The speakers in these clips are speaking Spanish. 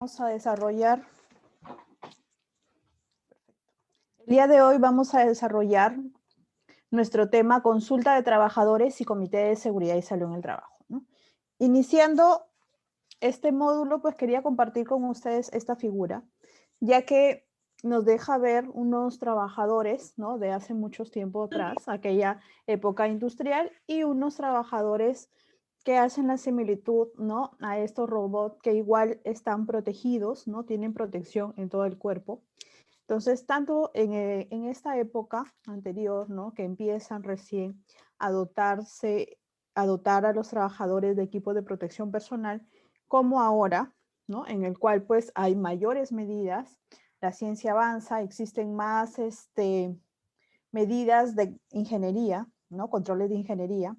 Vamos a desarrollar. El día de hoy vamos a desarrollar nuestro tema consulta de trabajadores y comité de seguridad y salud en el trabajo, ¿no? Iniciando este módulo, pues quería compartir con ustedes esta figura, ya que nos deja ver unos trabajadores, ¿no? De hace mucho tiempo atrás, aquella época industrial, y unos trabajadores que hacen la similitud, ¿no? A estos robots que igual están protegidos, ¿no? Tienen protección en todo el cuerpo. Entonces, tanto en esta época anterior, ¿no? Que empiezan recién a dotar a los trabajadores de equipos de protección personal, como ahora, ¿no? En el cual pues hay mayores medidas, la ciencia avanza, existen más medidas de ingeniería, ¿no? Controles de ingeniería.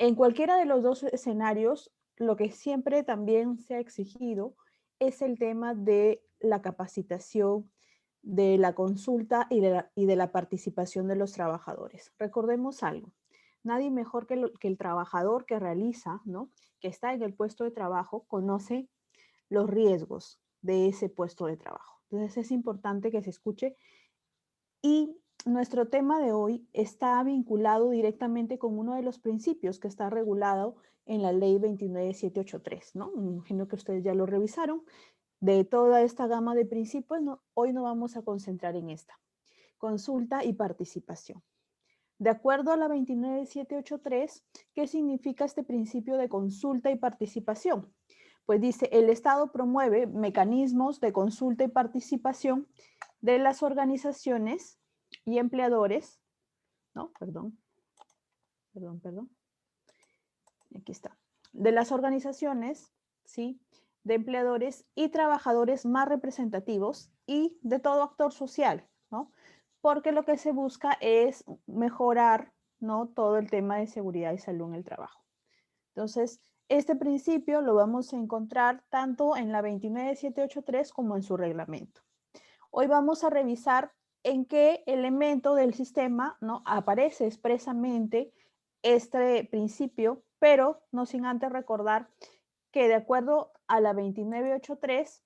En cualquiera de los dos escenarios, lo que siempre también se ha exigido es el tema de la capacitación, de la consulta y de la participación de los trabajadores. Recordemos algo, nadie mejor que el trabajador que realiza, ¿no? Que está en el puesto de trabajo, conoce los riesgos de ese puesto de trabajo. Entonces es importante que se escuche. Y nuestro tema de hoy está vinculado directamente con uno de los principios que está regulado en la ley 29783, ¿no? Me imagino que ustedes ya lo revisaron. De toda esta gama de principios, hoy no vamos a concentrar en esta. Consulta y participación. De acuerdo a la 29783, ¿qué significa este principio de consulta y participación? Pues dice, el Estado promueve mecanismos de consulta y participación de las organizaciones y empleadores, ¿no? Perdón. Aquí está. De las organizaciones, ¿sí? De empleadores y trabajadores más representativos y de todo actor social, ¿no? Porque lo que se busca es mejorar, ¿no? Todo el tema de seguridad y salud en el trabajo. Entonces, este principio lo vamos a encontrar tanto en la 29783 como en su reglamento. Hoy vamos a revisar en qué elemento del sistema, ¿no? Aparece expresamente este principio, pero no sin antes recordar que de acuerdo a la 2983,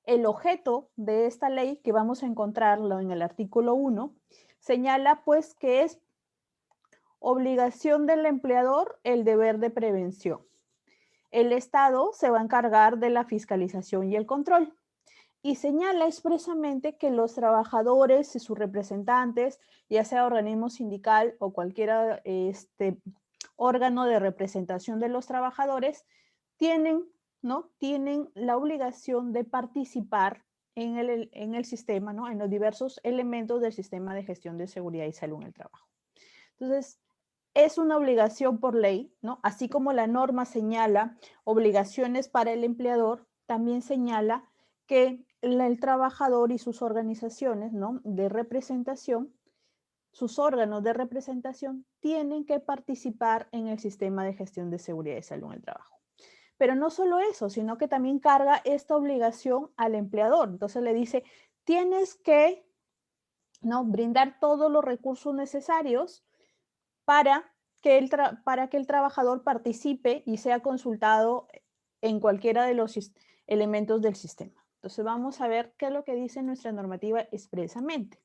el objeto de esta ley, que vamos a encontrarlo en el artículo 1, señala pues que es obligación del empleador el deber de prevención. El Estado se va a encargar de la fiscalización y el control. Y señala expresamente que los trabajadores y sus representantes, ya sea organismo sindical o cualquier órgano de representación de los trabajadores, tienen, ¿no? Tienen la obligación de participar en el sistema, ¿no? En los diversos elementos del sistema de gestión de seguridad y salud en el trabajo. Entonces, es una obligación por ley, ¿no? Así como la norma señala obligaciones para el empleador, también señala que el trabajador y sus organizaciones, ¿no? De representación, sus órganos de representación tienen que participar en el sistema de gestión de seguridad y salud en el trabajo. Pero no solo eso, sino que también carga esta obligación al empleador. Entonces le dice, tienes que, ¿no? Brindar todos los recursos necesarios para que el trabajador participe y sea consultado en cualquiera de los elementos del sistema. Entonces vamos a ver qué es lo que dice nuestra normativa expresamente.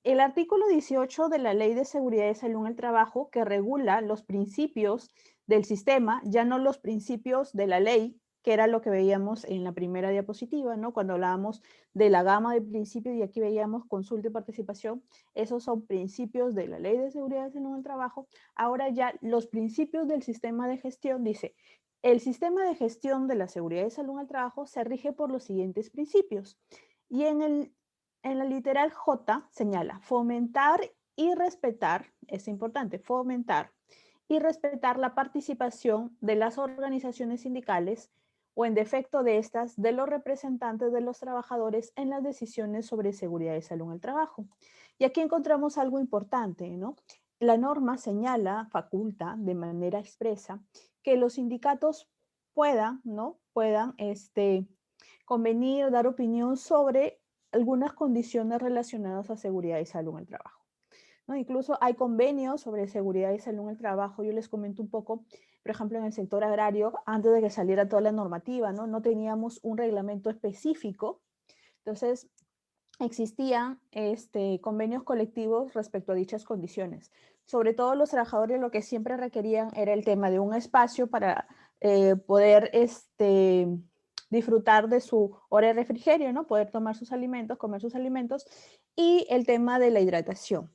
El artículo 18 de la Ley de Seguridad y Salud en el Trabajo, que regula los principios del sistema, ya no los principios de la ley, que era lo que veíamos en la primera diapositiva, ¿no? Cuando hablábamos de la gama de principios y aquí veíamos consulta y participación, esos son principios de la Ley de Seguridad y Salud en el Trabajo. Ahora ya los principios del sistema de gestión dice, el sistema de gestión de la seguridad y salud en el trabajo se rige por los siguientes principios. Y en la literal J señala fomentar y respetar, es importante, fomentar y respetar la participación de las organizaciones sindicales o en defecto de estas, de los representantes de los trabajadores en las decisiones sobre seguridad y salud en el trabajo. Y aquí encontramos algo importante, ¿no? La norma señala, faculta de manera expresa, que los sindicatos puedan, ¿no? Puedan convenir, dar opinión sobre algunas condiciones relacionadas a seguridad y salud en el trabajo. ¿no? Incluso hay convenios sobre seguridad y salud en el trabajo. Yo les comento un poco, por ejemplo, en el sector agrario, antes de que saliera toda la normativa, ¿no? No teníamos un reglamento específico. Entonces, existían convenios colectivos respecto a dichas condiciones. Sobre todo los trabajadores lo que siempre requerían era el tema de un espacio para poder disfrutar de su hora de refrigerio, ¿no? Poder tomar sus alimentos, comer sus alimentos, y el tema de la hidratación.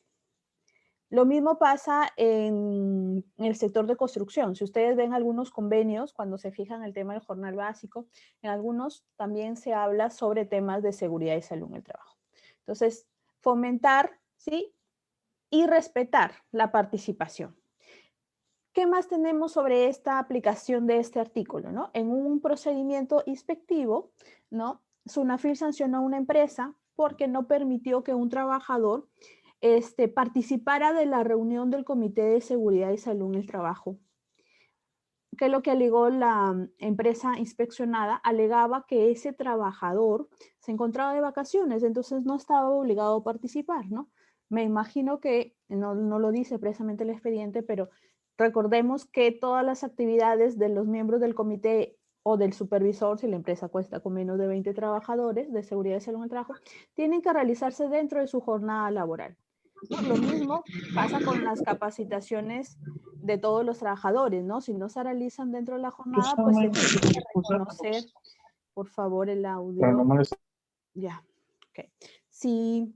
Lo mismo pasa en el sector de construcción. Si ustedes ven algunos convenios, cuando se fijan el tema del jornal básico, en algunos también se habla sobre temas de seguridad y salud en el trabajo. Entonces, fomentar, ¿sí? Y respetar la participación. ¿Qué más tenemos sobre esta aplicación de este artículo, ¿no? En un procedimiento inspectivo, ¿no? SUNAFIL sancionó a una empresa porque no permitió que un trabajador participara de la reunión del Comité de Seguridad y Salud en el Trabajo. ¿Qué es lo que alegó la empresa inspeccionada? Alegaba que ese trabajador se encontraba de vacaciones, entonces no estaba obligado a participar, ¿no? Me imagino que, no lo dice precisamente el expediente, pero recordemos que todas las actividades de los miembros del comité o del supervisor, si la empresa cuesta con menos de 20 trabajadores de seguridad y salud en el trabajo, tienen que realizarse dentro de su jornada laboral, ¿no? Lo mismo pasa con las capacitaciones de todos los trabajadores, ¿no? Si no se realizan dentro de la jornada, pues se tiene que reconocer, por favor, el audio. Ya, ok. Si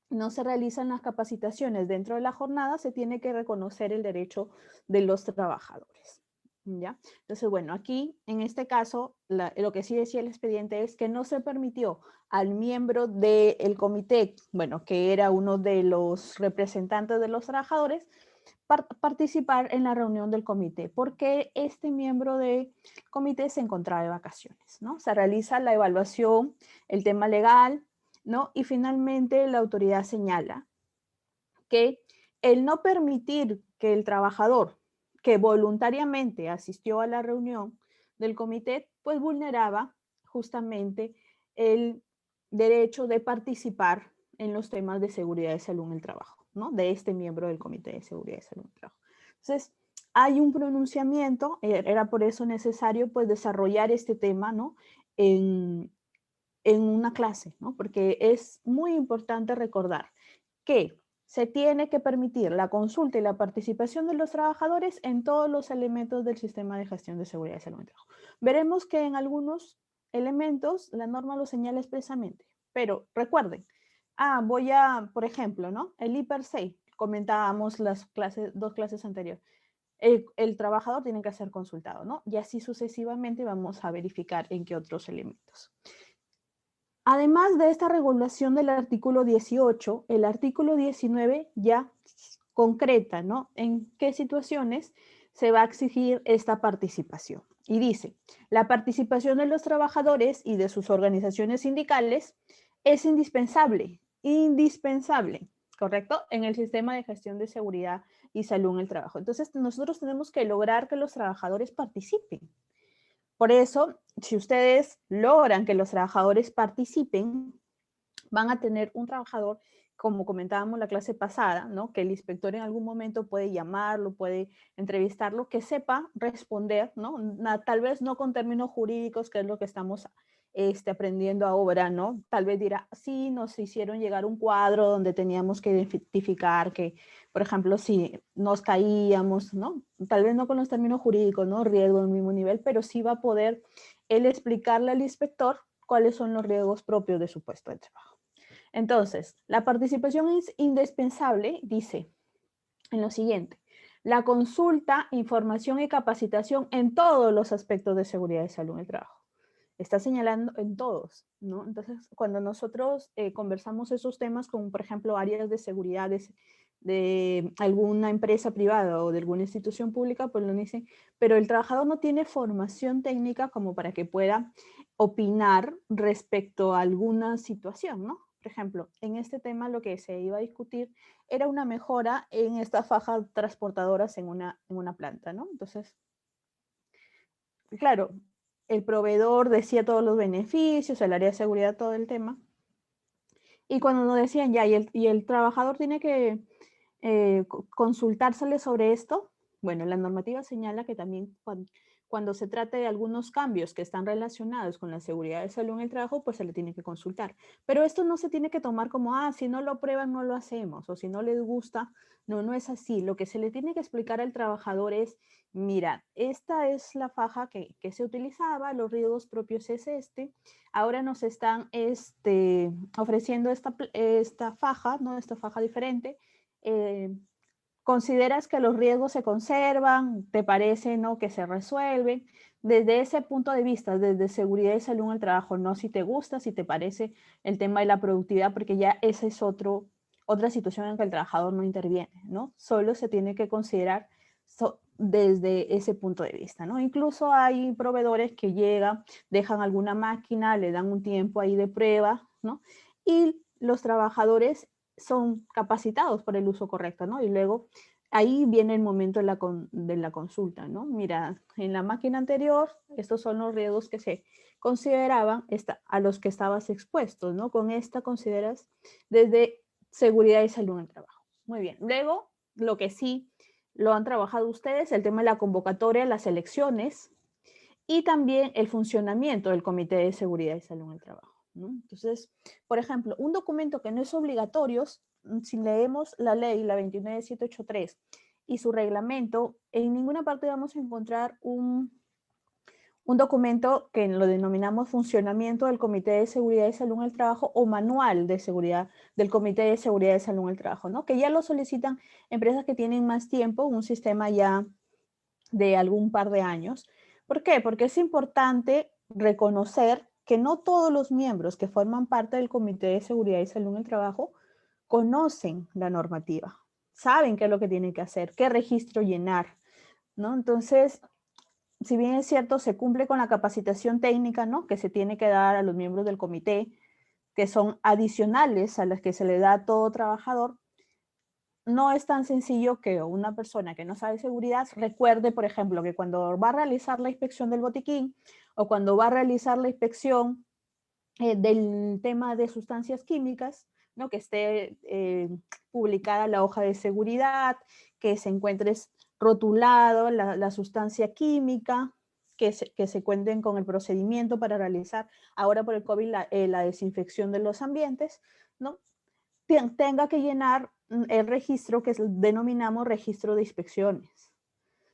no se realizan las capacitaciones dentro de la jornada, se tiene que reconocer el derecho de los trabajadores. ¿Ya? Entonces, bueno, aquí en este caso, lo que sí decía el expediente es que no se permitió al miembro del comité, bueno, que era uno de los representantes de los trabajadores, participar en la reunión del comité, porque este miembro del comité se encontraba de vacaciones, ¿no? Se realiza la evaluación, el tema legal, ¿no? Y finalmente la autoridad señala que el no permitir que el trabajador que voluntariamente asistió a la reunión del comité, pues vulneraba justamente el derecho de participar en los temas de seguridad y salud en el trabajo, ¿no? De este miembro del Comité de Seguridad y Salud en el Trabajo. Entonces, hay un pronunciamiento, era por eso necesario pues desarrollar este tema, ¿no? En una clase, ¿no? Porque es muy importante recordar que se tiene que permitir la consulta y la participación de los trabajadores en todos los elementos del sistema de gestión de seguridad y salud en el trabajo. Veremos que en algunos elementos la norma lo señala expresamente, pero recuerden, voy a, por ejemplo, ¿no? El IPER 6, comentábamos las clases, 2 clases anteriores. El trabajador tiene que ser consultado, ¿no? Y así sucesivamente vamos a verificar en qué otros elementos. Además de esta regulación del artículo 18, el artículo 19 ya concreta, ¿no? En qué situaciones se va a exigir esta participación. Y dice, la participación de los trabajadores y de sus organizaciones sindicales es indispensable, ¿correcto? En el sistema de gestión de seguridad y salud en el trabajo. Entonces, nosotros tenemos que lograr que los trabajadores participen. Por eso, si ustedes logran que los trabajadores participen, van a tener un trabajador, como comentábamos la clase pasada, ¿no? Que el inspector en algún momento puede llamarlo, puede entrevistarlo, que sepa responder, ¿no? Tal vez no con términos jurídicos, que es lo que estamos aprendiendo ahora, ¿no? Tal vez dirá, sí, nos hicieron llegar un cuadro donde teníamos que identificar que, por ejemplo, si nos caíamos, ¿no? Tal vez no con los términos jurídicos, ¿no? Riesgo del mismo nivel, pero sí va a poder él explicarle al inspector cuáles son los riesgos propios de su puesto de trabajo. Entonces, la participación es indispensable, dice en lo siguiente, la consulta, información y capacitación en todos los aspectos de seguridad y salud en el trabajo. Está señalando en todos, ¿no? Entonces, cuando nosotros conversamos esos temas con, por ejemplo, áreas de seguridad de alguna empresa privada o de alguna institución pública, pues lo dicen, pero el trabajador no tiene formación técnica como para que pueda opinar respecto a alguna situación, ¿no? Por ejemplo, en este tema lo que se iba a discutir era una mejora en estas fajas transportadoras en una planta, ¿no? Entonces, claro, el proveedor decía todos los beneficios, el área de seguridad, todo el tema. Y cuando nos decían ya, y el trabajador tiene que consultársele sobre esto. Bueno, la normativa señala que también cuando se trate de algunos cambios que están relacionados con la seguridad de salud en el trabajo, pues se le tiene que consultar. Pero esto no se tiene que tomar como, si no lo prueban, no lo hacemos, o si no les gusta, no, no es así. Lo que se le tiene que explicar al trabajador es, mira, esta es la faja que se utilizaba, los riesgos propios es este, ahora nos están ofreciendo esta faja, ¿no? Esta faja diferente. ¿Consideras que los riesgos se conservan? ¿Te parece, no, que se resuelven? Desde ese punto de vista, desde seguridad y salud en el trabajo, no si te gusta, si te parece el tema de la productividad, porque ya esa es otra situación en que el trabajador no interviene, ¿no? Solo se tiene que considerar desde ese punto de vista, ¿no? Incluso hay proveedores que llegan, dejan alguna máquina, le dan un tiempo ahí de prueba, ¿no? Y los trabajadores son capacitados por el uso correcto, ¿no? Y luego ahí viene el momento de la consulta, ¿no? Mira, en la máquina anterior, estos son los riesgos que se consideraban a los que estabas expuesto, ¿no? Con esta consideras desde seguridad y salud en el trabajo. Muy bien. Luego, lo que sí lo han trabajado ustedes, el tema de la convocatoria, las elecciones y también el funcionamiento del Comité de Seguridad y Salud en el Trabajo, ¿no? Entonces, por ejemplo, un documento que no es obligatorio, si leemos la ley, la 29783, y su reglamento, en ninguna parte vamos a encontrar un documento que lo denominamos funcionamiento del Comité de Seguridad y Salud en el Trabajo o manual de seguridad del Comité de Seguridad y Salud en el Trabajo, ¿no? Que ya lo solicitan empresas que tienen más tiempo, un sistema ya de algún par de años. ¿Por qué? Porque es importante reconocer que no todos los miembros que forman parte del Comité de Seguridad y Salud en el Trabajo conocen la normativa, saben qué es lo que tienen que hacer, qué registro llenar, ¿no? Entonces, si bien es cierto, se cumple con la capacitación técnica, ¿no? Que se tiene que dar a los miembros del comité, que son adicionales a las que se le da a todo trabajador, no es tan sencillo que una persona que no sabe seguridad recuerde, por ejemplo, que cuando va a realizar la inspección del botiquín o cuando va a realizar la inspección del tema de sustancias químicas, ¿no? Que esté publicada la hoja de seguridad, que se encuentre rotulado la sustancia química, que se cuenten con el procedimiento para realizar ahora por el COVID la desinfección de los ambientes, ¿no? Tenga que llenar el registro que denominamos registro de inspecciones,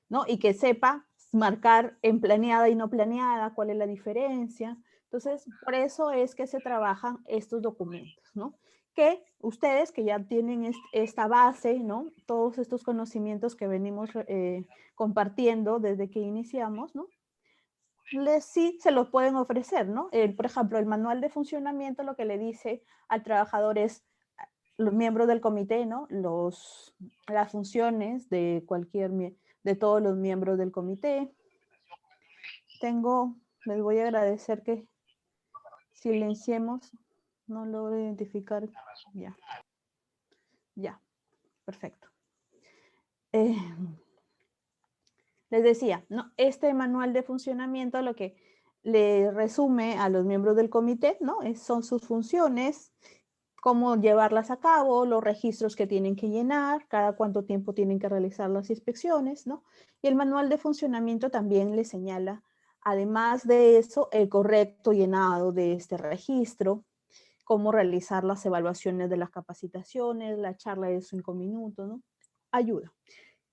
¿no? Y que sepa marcar en planeada y no planeada, cuál es la diferencia. Entonces, por eso es que se trabajan estos documentos, ¿no? Que ustedes que ya tienen esta base, ¿no? Todos estos conocimientos que venimos compartiendo desde que iniciamos, ¿no? Sí se los pueden ofrecer, ¿no? Por ejemplo, el manual de funcionamiento lo que le dice al trabajador es los miembros del comité, ¿no? Las funciones de de todos los miembros del comité. Les voy a agradecer que silenciemos, no logro identificar, ya, perfecto. Les decía, ¿no? Este manual de funcionamiento lo que le resume a los miembros del comité, ¿no? Son sus funciones, cómo llevarlas a cabo, los registros que tienen que llenar, cada cuánto tiempo tienen que realizar las inspecciones, ¿no? Y el manual de funcionamiento también les señala, además de eso, el correcto llenado de este registro, cómo realizar las evaluaciones de las capacitaciones, la charla de 5 minutos, ¿no? Ayuda.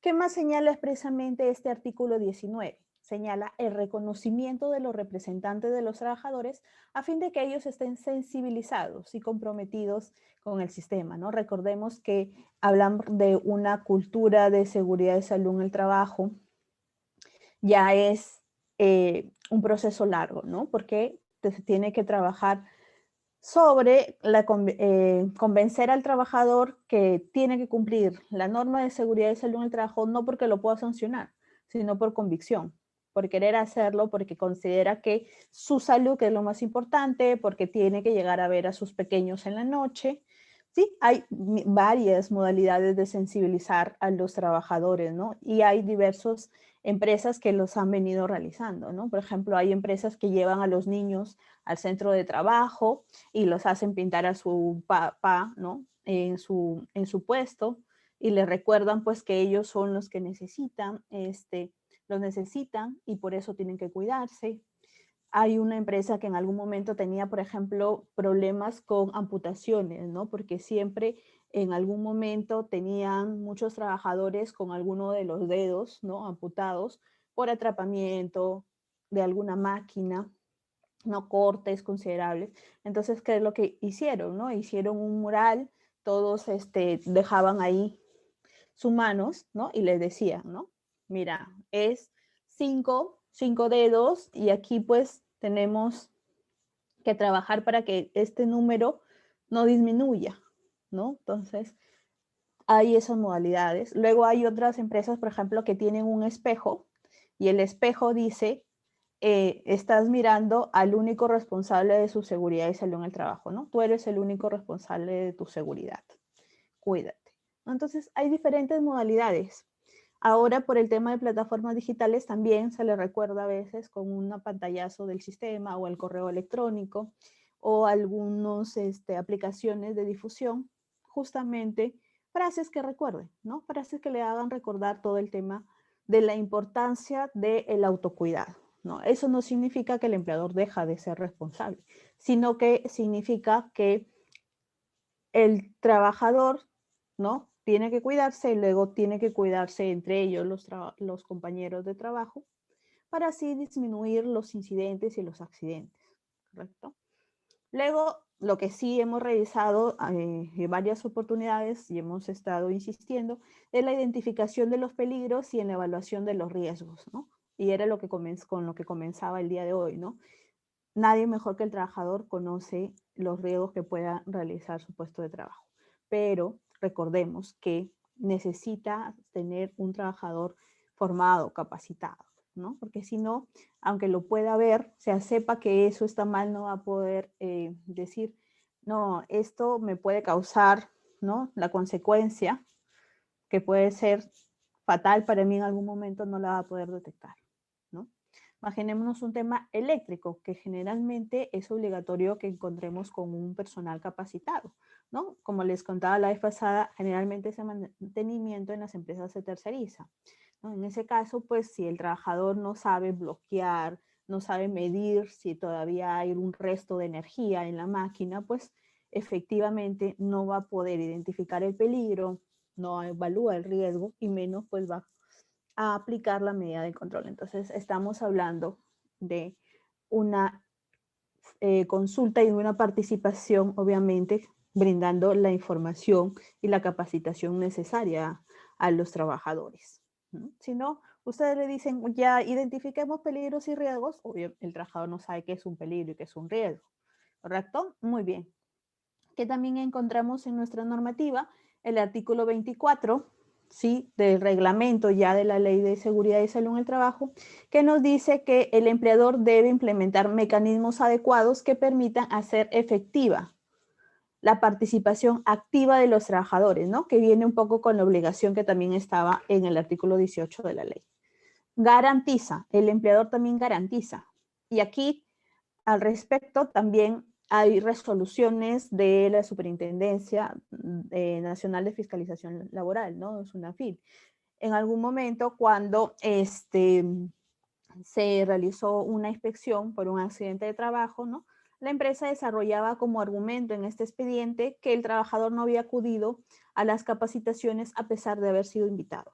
¿Qué más señala expresamente este artículo 19? Señala el reconocimiento de los representantes de los trabajadores a fin de que ellos estén sensibilizados y comprometidos con el sistema, ¿no? Recordemos que hablamos de una cultura de seguridad y salud en el trabajo, ya es un proceso largo, ¿no? Porque se tiene que trabajar sobre convencer al trabajador que tiene que cumplir la norma de seguridad y salud en el trabajo, no porque lo pueda sancionar, sino por convicción, por querer hacerlo, porque considera que su salud que es lo más importante, porque tiene que llegar a ver a sus pequeños en la noche. Sí, hay varias modalidades de sensibilizar a los trabajadores, ¿no? Y hay diversas empresas que los han venido realizando, ¿no? Por ejemplo, hay empresas que llevan a los niños al centro de trabajo y los hacen pintar a su papá, ¿no? En su puesto y les recuerdan pues que ellos son los que necesitan, los necesitan y por eso tienen que cuidarse. Hay una empresa que en algún momento tenía, por ejemplo, problemas con amputaciones, ¿no? Porque siempre en algún momento tenían muchos trabajadores con alguno de los dedos, ¿no? Amputados por atrapamiento de alguna máquina, ¿no? Cortes considerables. Entonces, ¿qué es lo que hicieron, no? Hicieron un mural, todos dejaban ahí sus manos, ¿no? Y les decían, ¿no? Mira, es cinco dedos y aquí pues tenemos que trabajar para que este número no disminuya, ¿no? Entonces, hay esas modalidades. Luego hay otras empresas, por ejemplo, que tienen un espejo y el espejo dice, estás mirando al único responsable de su seguridad y salud en el trabajo, ¿no? Tú eres el único responsable de tu seguridad. Cuídate. Entonces, hay diferentes modalidades. Ahora, por el tema de plataformas digitales, también se le recuerda a veces con un pantallazo del sistema o el correo electrónico o algunas aplicaciones de difusión, justamente frases que recuerden, ¿no? Frases que le hagan recordar todo el tema de la importancia del autocuidado, ¿no? Eso no significa que el empleador deja de ser responsable, sino que significa que el trabajador, ¿no? Tiene que cuidarse y luego tiene que cuidarse entre ellos los compañeros de trabajo para así disminuir los incidentes y los accidentes, ¿correcto? Luego, lo que sí hemos revisado en varias oportunidades y hemos estado insistiendo es la identificación de los peligros y en la evaluación de los riesgos, ¿no? Y era lo que con lo que comenzaba el día de hoy, ¿no? Nadie mejor que el trabajador conoce los riesgos que pueda realizar su puesto de trabajo. Pero recordemos que necesita tener un trabajador formado, capacitado, ¿no? Porque si no, aunque lo pueda ver, o sea, sepa que eso está mal, no va a poder decir, no, esto me puede causar, ¿no? La consecuencia que puede ser fatal para mí en algún momento, no la va a poder detectar, ¿no? Imaginémonos un tema eléctrico, que generalmente es obligatorio que encontremos con un personal capacitado, ¿no? Como les contaba la vez pasada, generalmente ese mantenimiento en las empresas se terceriza, ¿no? En ese caso, pues si el trabajador no sabe bloquear, no sabe medir si todavía hay un resto de energía en la máquina, pues efectivamente no va a poder identificar el peligro, no evalúa el riesgo y menos pues va a aplicar la medida de control. Entonces, estamos hablando de una consulta y de una participación, obviamente, brindando la información y la capacitación necesaria a los trabajadores. Si no, ustedes le dicen, ya identifiquemos peligros y riesgos, obvio, el trabajador no sabe qué es un peligro y qué es un riesgo. ¿Correcto? Muy bien. Que también encontramos en nuestra normativa el artículo 24, ¿sí? Del reglamento ya de la Ley de Seguridad y Salud en el Trabajo, que nos dice que el empleador debe implementar mecanismos adecuados que permitan hacer efectiva la participación activa de los trabajadores, ¿no? Que viene un poco con la obligación que también estaba en el artículo 18 de la ley. Garantiza, el empleador también garantiza. Y aquí, al respecto, también hay resoluciones de la Superintendencia Nacional de Fiscalización Laboral, ¿no? Es una FIL. En algún momento, cuando se realizó una inspección por un accidente de trabajo, ¿no? La empresa desarrollaba como argumento en este expediente que el trabajador no había acudido a las capacitaciones a pesar de haber sido invitado,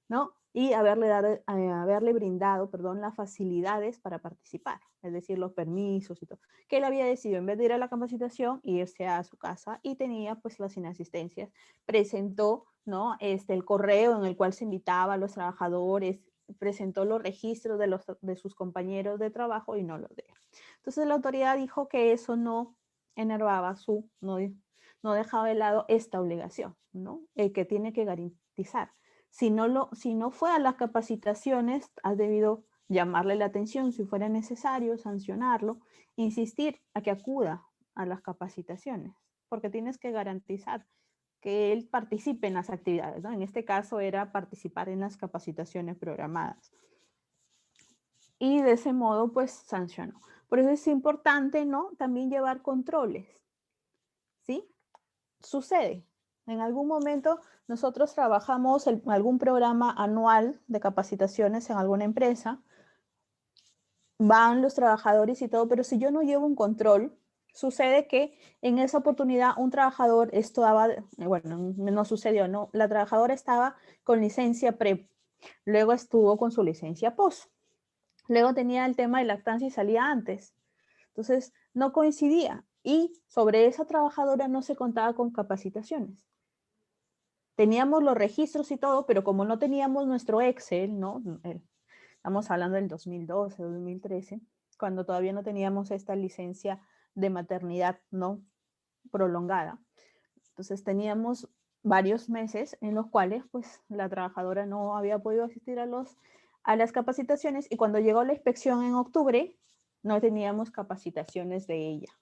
¿no? Y haberle brindado, perdón, las facilidades para participar, es decir, los permisos y todo, que él había decidido en vez de ir a la capacitación, irse a su casa y tenía pues las inasistencias, presentó, ¿no? El correo en el cual se invitaba a los trabajadores, presentó los registros de sus compañeros de trabajo y no los dejó. Entonces la autoridad dijo que eso no enervaba no dejaba de lado esta obligación, ¿no? El que tiene que garantizar. Si no fue a las capacitaciones, has debido llamarle la atención si fuera necesario, sancionarlo, insistir a que acuda a las capacitaciones, porque tienes que garantizar que él participe en las actividades, ¿no? En este caso era participar en las capacitaciones programadas. Y de ese modo, pues, sancionó. Por eso es importante, ¿no? También llevar controles, ¿sí? Sucede. En algún momento nosotros trabajamos algún programa anual de capacitaciones en alguna empresa, van los trabajadores y todo, pero si yo no llevo un control, sucede que en esa oportunidad un trabajador estaba, bueno, no sucedió, no, la trabajadora estaba con licencia pre, luego estuvo con su licencia post, luego tenía el tema de lactancia y salía antes, entonces no coincidía y sobre esa trabajadora no se contaba con capacitaciones. Teníamos los registros y todo, pero como no teníamos nuestro Excel, ¿no? Estamos hablando del 2012, 2013, cuando todavía no teníamos esta licencia de maternidad no prolongada. Entonces teníamos varios meses en los cuales pues la trabajadora no había podido asistir a las capacitaciones y cuando llegó la inspección en octubre no teníamos capacitaciones de ella.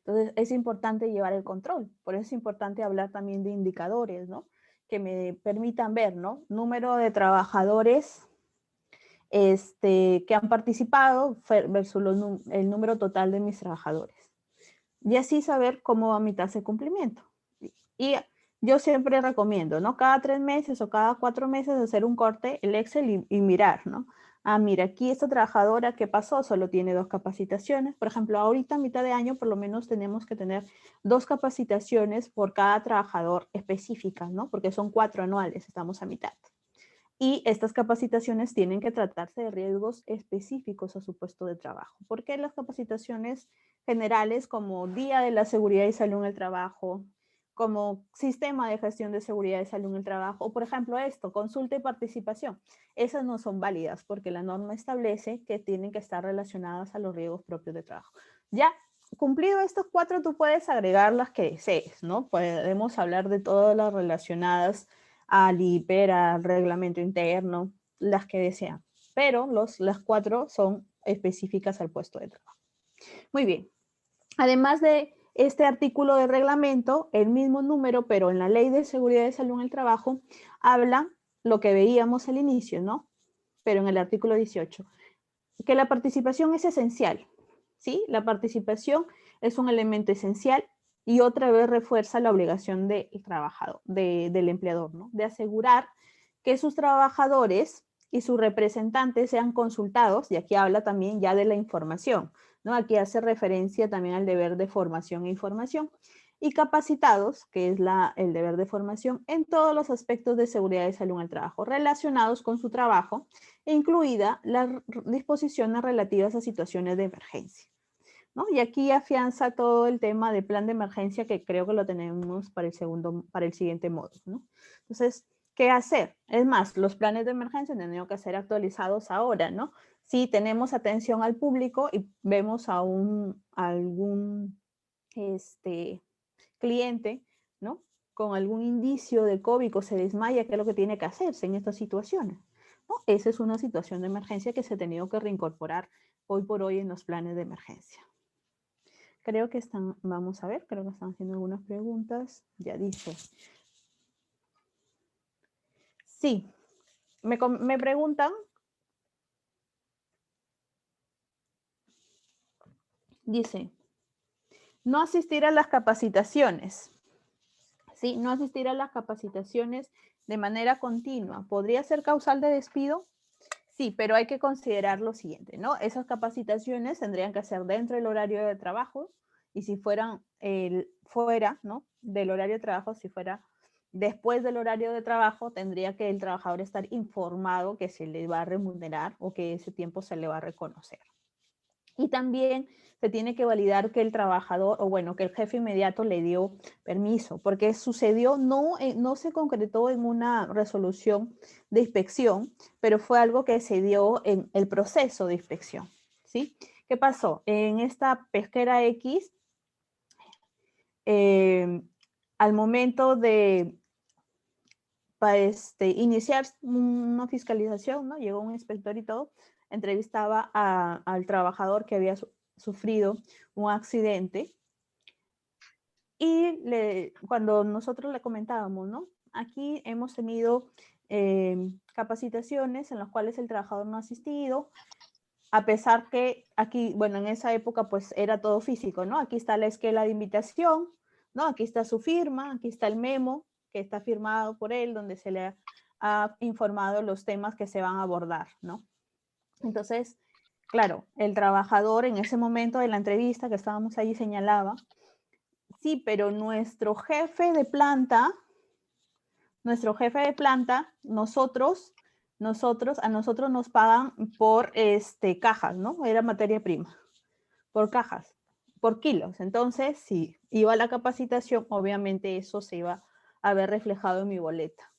Entonces es importante llevar el control, por eso es importante hablar también de indicadores, ¿no? Que me permitan ver, ¿no? Número de trabajadores que han participado versus el número total de mis trabajadores. Y así saber cómo va mi tasa de cumplimiento. Y yo siempre recomiendo, ¿no? Cada 3 meses o cada 4 meses hacer un corte, el Excel y mirar, ¿no? Ah, mira, aquí esta trabajadora, ¿qué pasó? Solo tiene 2 capacitaciones. Por ejemplo, ahorita a mitad de año por lo menos tenemos que tener 2 capacitaciones por cada trabajador específicas, ¿no? Porque son 4 anuales, estamos a mitad. Y estas capacitaciones tienen que tratarse de riesgos específicos a su puesto de trabajo. Porque las capacitaciones generales como Día de la Seguridad y Salud en el Trabajo, como Sistema de Gestión de Seguridad y Salud en el Trabajo, o por ejemplo esto, consulta y participación, esas no son válidas porque la norma establece que tienen que estar relacionadas a los riesgos propios de trabajo. Ya cumplido estos 4, tú puedes agregar las que desees, ¿no? Podemos hablar de todas las relacionadas al IPER, al reglamento interno, las que desean. Pero las 4 son específicas al puesto de trabajo. Muy bien. Además de este artículo de reglamento, el mismo número, pero en la Ley de Seguridad y Salud en el Trabajo, habla lo que veíamos al inicio, ¿no? Pero en el artículo 18, que la participación es esencial, ¿sí? La participación es un elemento esencial y otra vez refuerza la obligación del trabajador, del empleador, ¿no? De asegurar que sus trabajadores y sus representantes sean consultados, y aquí habla también ya de la información, ¿no? Aquí hace referencia también al deber de formación e información, y capacitados, que es el deber de formación, en todos los aspectos de seguridad y salud en el trabajo relacionados con su trabajo, incluida las disposiciones relativas a situaciones de emergencia, ¿no? Y aquí afianza todo el tema del plan de emergencia que creo que lo tenemos para el siguiente módulo, ¿no? Entonces, ¿qué hacer? Es más, los planes de emergencia han tenido que ser actualizados ahora, ¿no? Si tenemos atención al público y vemos a algún cliente, ¿no? Con algún indicio de COVID o se desmaya, ¿qué es lo que tiene que hacerse en estas situaciones? ¿No? Esa es una situación de emergencia que se ha tenido que reincorporar hoy por hoy en los planes de emergencia. Creo que vamos a ver, creo que están haciendo algunas preguntas. Ya dice. Sí, me preguntan. Dice, no asistir a las capacitaciones. Sí, no asistir a las capacitaciones de manera continua. ¿Podría ser causal de despido? Sí, pero hay que considerar lo siguiente, ¿no? Esas capacitaciones tendrían que ser dentro del horario de trabajo y si fueran fuera, ¿no? Del horario de trabajo, si fuera después del horario de trabajo, tendría que el trabajador estar informado que se le va a remunerar o que ese tiempo se le va a reconocer. Y también se tiene que validar que el trabajador, o bueno, que el jefe inmediato le dio permiso, porque sucedió, no se concretó en una resolución de inspección, pero fue algo que se dio en el proceso de inspección, ¿sí? ¿Qué pasó? En esta pesquera X, al momento de iniciar una fiscalización, ¿no? Llegó un inspector y todo, entrevistaba al trabajador que había sufrido un accidente y cuando nosotros le comentábamos, ¿no? Aquí hemos tenido capacitaciones en las cuales el trabajador no ha asistido, a pesar que aquí, bueno, en esa época pues era todo físico, ¿no? Aquí está la esquela de invitación, ¿no? Aquí está su firma, aquí está el memo que está firmado por él, donde se le ha informado los temas que se van a abordar, ¿no? Entonces, claro, el trabajador en ese momento de la entrevista que estábamos ahí señalaba, sí, pero nuestro jefe de planta, a nosotros nos pagan por cajas, ¿no? Era materia prima, por cajas, por kilos. Entonces, si iba a la capacitación, obviamente eso se iba a ver reflejado en mi boleta.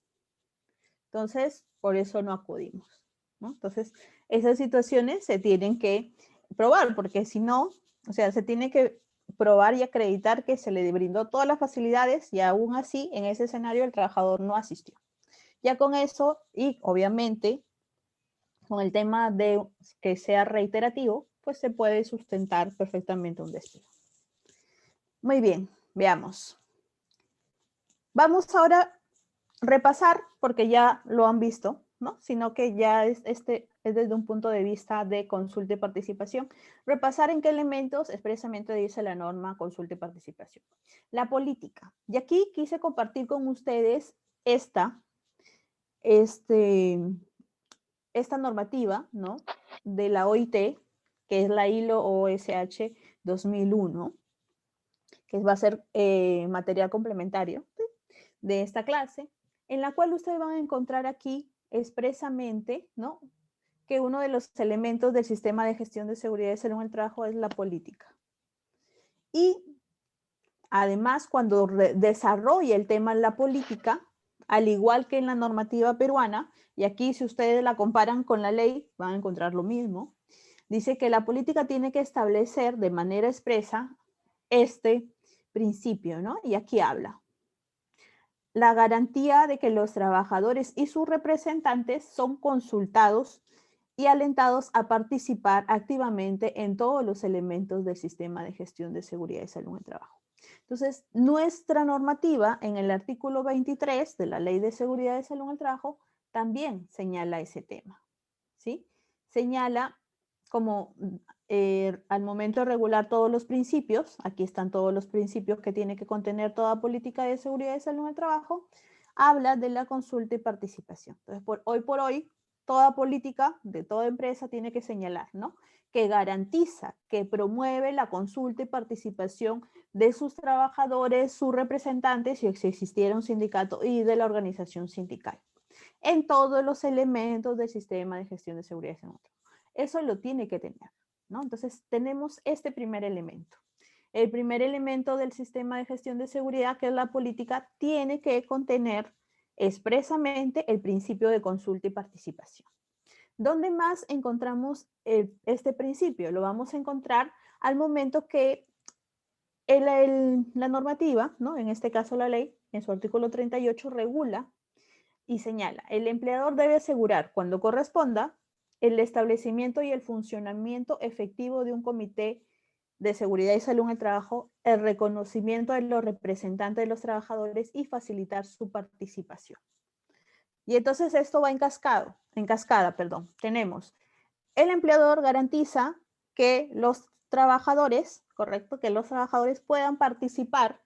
Entonces, por eso no acudimos, ¿no? Entonces, esas situaciones se tienen que probar, porque si no, o sea, se tiene que probar y acreditar que se le brindó todas las facilidades y aún así, en ese escenario, el trabajador no asistió. Ya con eso, y obviamente, con el tema de que sea reiterativo, pues se puede sustentar perfectamente un despido. Muy bien, veamos. Vamos ahora a repasar, porque ya lo han visto, ¿no? Sino que ya es desde un punto de vista de consulta y participación. Repasar en qué elementos expresamente dice la norma consulta y participación. La política. Y aquí quise compartir con ustedes esta normativa, ¿no? De la OIT, que es la ILO-OSH 2001, que va a ser material complementario de esta clase, en la cual ustedes van a encontrar aquí expresamente, ¿no? Que uno de los elementos del sistema de gestión de seguridad y salud en el trabajo es la política. Y además, cuando desarrolla el tema en la política, al igual que en la normativa peruana, y aquí si ustedes la comparan con la ley, van a encontrar lo mismo, dice que la política tiene que establecer de manera expresa este principio, ¿no? Y aquí habla. La garantía de que los trabajadores y sus representantes son consultados y alentados a participar activamente en todos los elementos del sistema de gestión de seguridad y salud en el trabajo. Entonces, nuestra normativa en el artículo 23 de la Ley de Seguridad y Salud en el Trabajo también señala ese tema, ¿sí? Señala como al momento de regular todos los principios, aquí están todos los principios que tiene que contener toda política de seguridad y salud en el trabajo, habla de la consulta y participación. Entonces, hoy por hoy, toda política de toda empresa tiene que señalar, ¿no? Que garantiza, que promueve la consulta y participación de sus trabajadores, sus representantes, si existiera un sindicato, y de la organización sindical, en todos los elementos del sistema de gestión de seguridad y salud. Eso lo tiene que tener, ¿no? Entonces, tenemos este primer elemento. El primer elemento del sistema de gestión de seguridad, que es la política, tiene que contener expresamente el principio de consulta y participación. ¿Dónde más encontramos este principio? Lo vamos a encontrar al momento que la normativa, ¿no? En este caso la ley, en su artículo 38, regula y señala, el empleador debe asegurar, cuando corresponda, el establecimiento y el funcionamiento efectivo de un comité de seguridad y salud en el trabajo, el reconocimiento de los representantes de los trabajadores y facilitar su participación. Y entonces esto va en cascada. Tenemos, el empleador garantiza que los trabajadores, correcto, que los trabajadores puedan participar,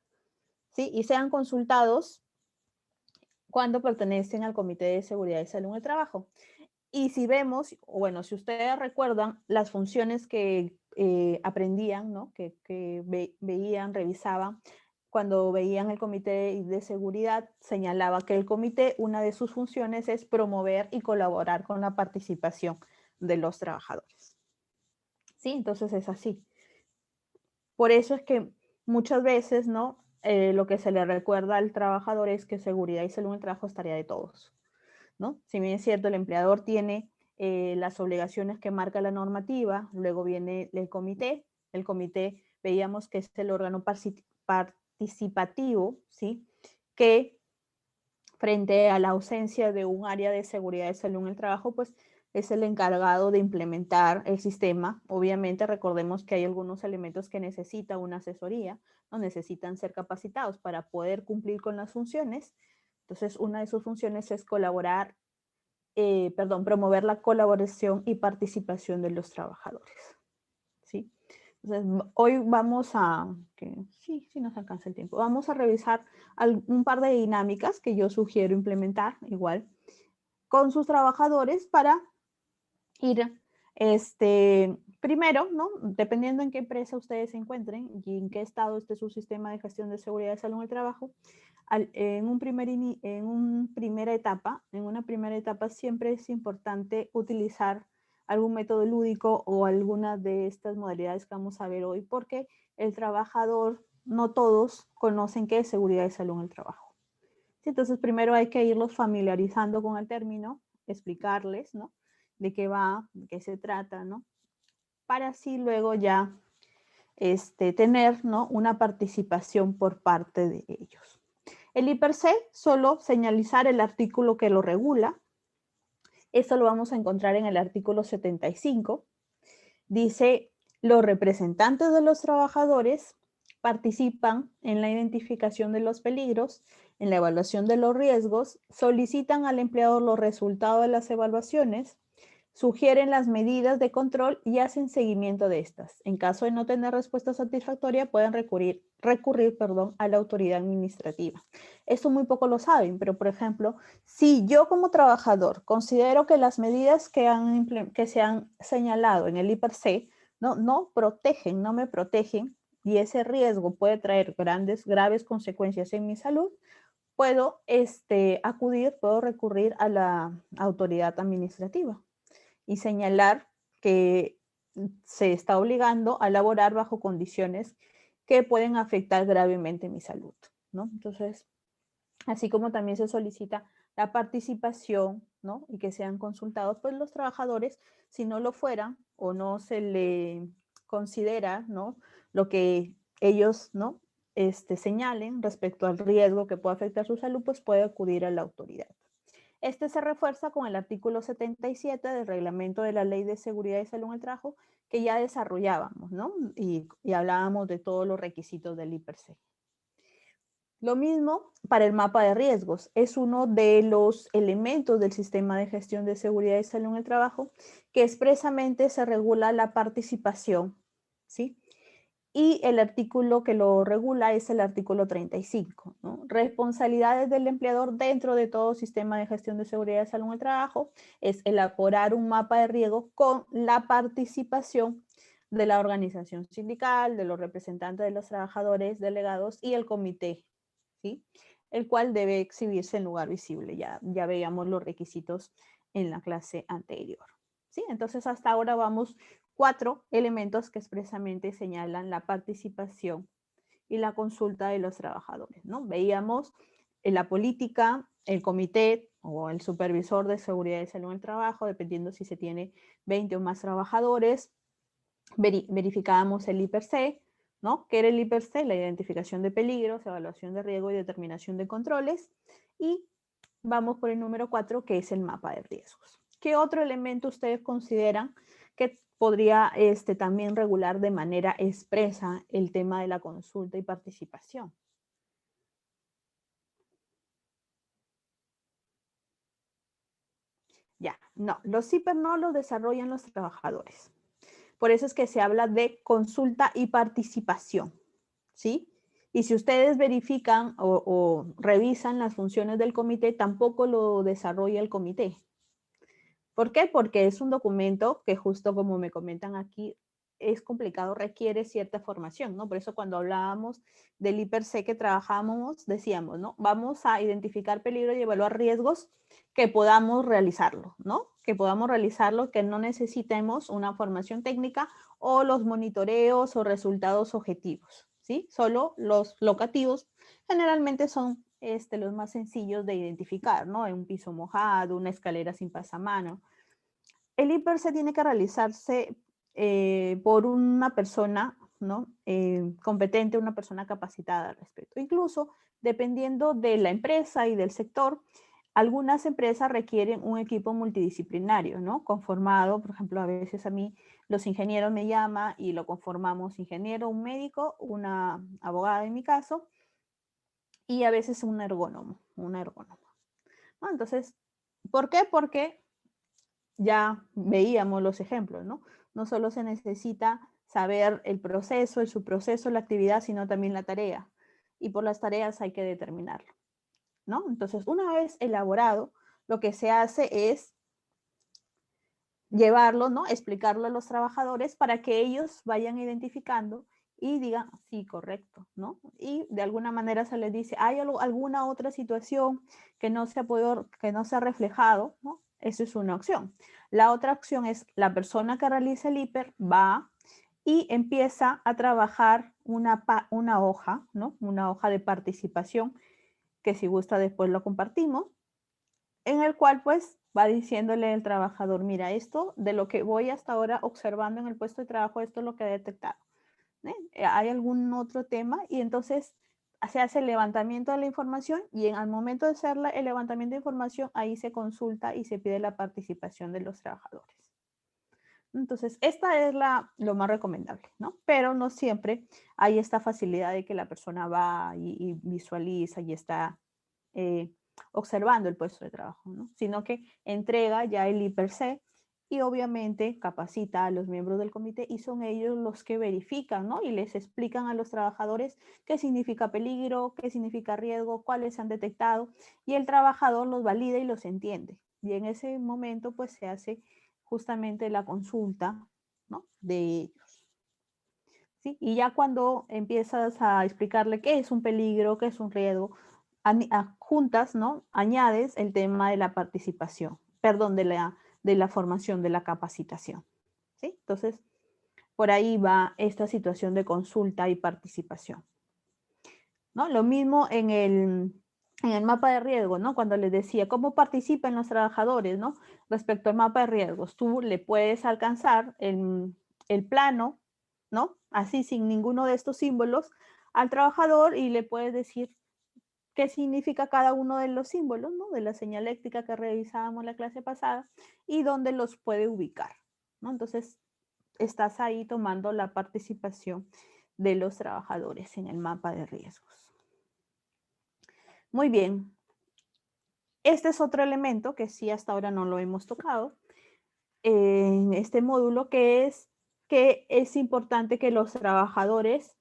¿sí? Y sean consultados cuando pertenecen al Comité de Seguridad y Salud en el Trabajo. Y si vemos, bueno, si ustedes recuerdan las funciones que aprendían, ¿no? que veían, revisaban, cuando veían el Comité de Seguridad, señalaba que el comité, una de sus funciones es promover y colaborar con la participación de los trabajadores. ¿Sí? Entonces es así. Por eso es que muchas veces, ¿no? Lo que se le recuerda al trabajador es que seguridad y salud en el trabajo es tarea de todos, ¿no? Si bien es cierto, el empleador tiene las obligaciones que marca la normativa, luego viene el comité veíamos que es el órgano participativo, ¿sí? Que frente a la ausencia de un área de seguridad y salud en el trabajo, pues es el encargado de implementar el sistema. Obviamente, recordemos que hay algunos elementos que necesitan una asesoría, ¿no? Necesitan ser capacitados para poder cumplir con las funciones. Entonces, una de sus funciones es promover la colaboración y participación de los trabajadores, ¿sí? Entonces, hoy vamos a, que sí, sí nos alcanza el tiempo, vamos a revisar un par de dinámicas que yo sugiero implementar igual con sus trabajadores para ir, primero, ¿no? Dependiendo en qué empresa ustedes se encuentren y en qué estado esté su sistema de gestión de seguridad de salud en el trabajo, en una primera etapa siempre es importante utilizar algún método lúdico o alguna de estas modalidades que vamos a ver hoy, porque el trabajador, no todos conocen qué es seguridad de salud en el trabajo. ¿Sí? Entonces, primero hay que irlos familiarizando con el término, explicarles, ¿no? De qué va, de qué se trata, ¿no? Para así luego ya tener, ¿no? Una participación por parte de ellos. El I/P/C, solo señalizar el artículo que lo regula. Esto lo vamos a encontrar en el artículo 75. Dice, los representantes de los trabajadores participan en la identificación de los peligros, en la evaluación de los riesgos, solicitan al empleador los resultados de las evaluaciones, sugieren las medidas de control y hacen seguimiento de estas. En caso de no tener respuesta satisfactoria, pueden recurrir a la autoridad administrativa. Esto muy poco lo saben, pero por ejemplo, si yo como trabajador considero que las medidas que se han señalado en el I/P/C no me protegen, y ese riesgo puede traer graves consecuencias en mi salud, puedo puedo recurrir a la autoridad administrativa y señalar que se está obligando a laborar bajo condiciones que pueden afectar gravemente mi salud, ¿no? Entonces, así como también se solicita la participación, ¿no? Y que sean consultados, pues los trabajadores, si no lo fueran o no se le considera, ¿no? Lo que ellos, ¿no? Señalen respecto al riesgo que puede afectar su salud, pues puede acudir a la autoridad. Este se refuerza con el artículo 77 del reglamento de la Ley de Seguridad y Salud en el Trabajo, que ya desarrollábamos, ¿no? Y hablábamos de todos los requisitos del I/P/C. Lo mismo para el mapa de riesgos. Es uno de los elementos del sistema de gestión de seguridad y salud en el trabajo que expresamente se regula la participación, ¿sí? Y el artículo que lo regula es el artículo 35, ¿no? Responsabilidades del empleador dentro de todo sistema de gestión de seguridad y salud en el trabajo es elaborar un mapa de riesgo con la participación de la organización sindical, de los representantes de los trabajadores delegados y el comité, ¿sí? El cual debe exhibirse en lugar visible. Ya veíamos los requisitos en la clase anterior, ¿sí? Entonces, hasta ahora vamos 4 elementos que expresamente señalan la participación y la consulta de los trabajadores, ¿no? Veíamos la política, el comité o el supervisor de seguridad y salud en el trabajo, dependiendo si se tiene 20 o más trabajadores. Verificábamos el I/P/C, ¿no? ¿Qué era el I/P/C? La identificación de peligros, evaluación de riesgo y determinación de controles. Y vamos por el número 4, que es el mapa de riesgos. ¿Qué otro elemento ustedes consideran que podría también regular de manera expresa el tema de la consulta y participación? Ya, no, los CIPER no los desarrollan los trabajadores. Por eso es que se habla de consulta y participación, ¿sí? Y si ustedes verifican o revisan las funciones del comité, tampoco lo desarrolla el comité. ¿Por qué? Porque es un documento que, justo como me comentan aquí, es complicado, requiere cierta formación, ¿no? Por eso cuando hablábamos del I/P/C que trabajábamos, decíamos, ¿no? Vamos a identificar peligro y evaluar riesgos que podamos realizarlo, ¿no? Que podamos realizarlo, que no necesitemos una formación técnica o los monitoreos o resultados objetivos, ¿sí? Solo los locativos generalmente son los más sencillos de identificar, ¿no? Un piso mojado, una escalera sin pasamano. El I/P/C tiene que realizarse por una persona, ¿no? Competente, una persona capacitada al respecto. Incluso, dependiendo de la empresa y del sector, algunas empresas requieren un equipo multidisciplinario, ¿no? Conformado, por ejemplo, a veces a mí los ingenieros me llaman y lo conformamos ingeniero, un médico, una abogada en mi caso, y a veces un ergónomo, una ergónoma, ¿no? Entonces, ¿por qué? Porque ya veíamos los ejemplos, ¿no? No solo se necesita saber el proceso, el subproceso, la actividad, sino también la tarea. Y por las tareas hay que determinarlo, ¿no? Entonces, una vez elaborado, lo que se hace es llevarlo, ¿no? Explicarlo a los trabajadores para que ellos vayan identificando y digan, sí, correcto, ¿no? Y de alguna manera se les dice, ¿hay alguna otra situación que no se ha podido, que no se ha reflejado, ¿no? Eso es una opción. La otra opción es la persona que realiza el hiper va y empieza a trabajar una hoja, ¿no? Una hoja de participación, que si gusta después lo compartimos, en el cual pues va diciéndole el trabajador, mira, esto de lo que voy hasta ahora observando en el puesto de trabajo, esto es lo que he detectado. ¿Hay algún otro tema? Y entonces se hace el levantamiento de la información y al momento de hacer el levantamiento de información, ahí se consulta y se pide la participación de los trabajadores. Entonces, esta es lo más recomendable, ¿no? Pero no siempre hay esta facilidad de que la persona va y visualiza y está observando el puesto de trabajo, ¿no? Sino que entrega ya el IPER-C y obviamente capacita a los miembros del comité y son ellos los que verifican, ¿no? Y les explican a los trabajadores qué significa peligro, qué significa riesgo, cuáles se han detectado y el trabajador los valida y los entiende. Y en ese momento pues se hace justamente la consulta, ¿no? De ellos. ¿Sí? Y ya cuando empiezas a explicarle qué es un peligro, qué es un riesgo, juntas, ¿no? Añades el tema de la participación, perdón, de la formación, de la capacitación. ¿Sí? Entonces, por ahí va esta situación de consulta y participación. ¿No? Lo mismo en el mapa de riesgo, ¿no? Cuando les decía, ¿cómo participan los trabajadores, ¿no? Respecto al mapa de riesgos, tú le puedes alcanzar el plano, ¿no? Así, sin ninguno de estos símbolos, al trabajador y le puedes decir qué significa cada uno de los símbolos, ¿no? De la señaléctica que revisábamos la clase pasada y dónde los puede ubicar, ¿no? Entonces, estás ahí tomando la participación de los trabajadores en el mapa de riesgos. Muy bien. Este es otro elemento que sí hasta ahora no lo hemos tocado en este módulo, que es importante que los trabajadores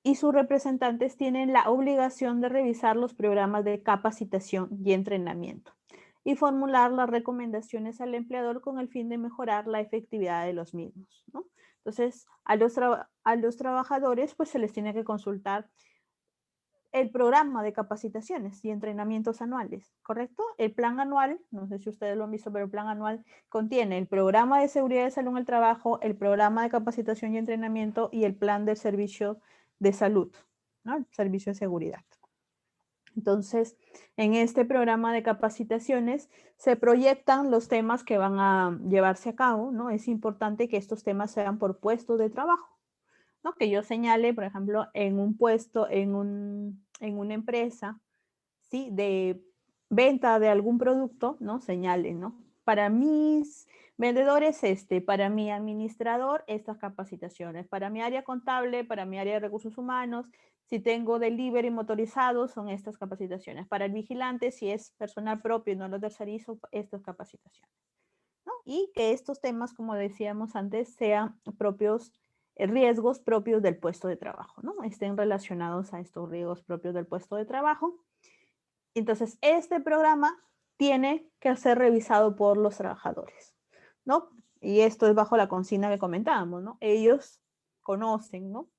y sus representantes tienen la obligación de revisar los programas de capacitación y entrenamiento y formular las recomendaciones al empleador con el fin de mejorar la efectividad de los mismos, ¿no? Entonces, a los trabajadores pues se les tiene que consultar el programa de capacitaciones y entrenamientos anuales, ¿correcto? El plan anual, no sé si ustedes lo han visto, pero el plan anual contiene el programa de seguridad y salud en el trabajo, el programa de capacitación y entrenamiento y el plan del servicio de salud, ¿no? El servicio de seguridad. Entonces, en este programa de capacitaciones se proyectan los temas que van a llevarse a cabo, ¿no? Es importante que estos temas sean por puestos de trabajo, ¿no? Que yo señale, por ejemplo, en un puesto, en una empresa, ¿sí? De venta de algún producto, ¿no? Señale, ¿no? Para mis vendedores, para mi administrador, estas capacitaciones. Para mi área contable, para mi área de recursos humanos, si tengo delivery motorizado, son estas capacitaciones. Para el vigilante, si es personal propio y no lo tercerizo, estas capacitaciones, ¿no? Y que estos temas, como decíamos antes, sean propios, riesgos propios del puesto de trabajo, ¿no? Estén relacionados a estos riesgos propios del puesto de trabajo. Entonces, este programa tiene que ser revisado por los trabajadores, ¿no? Y esto es bajo la consigna que comentábamos, ¿no? Ellos conocen, ¿no?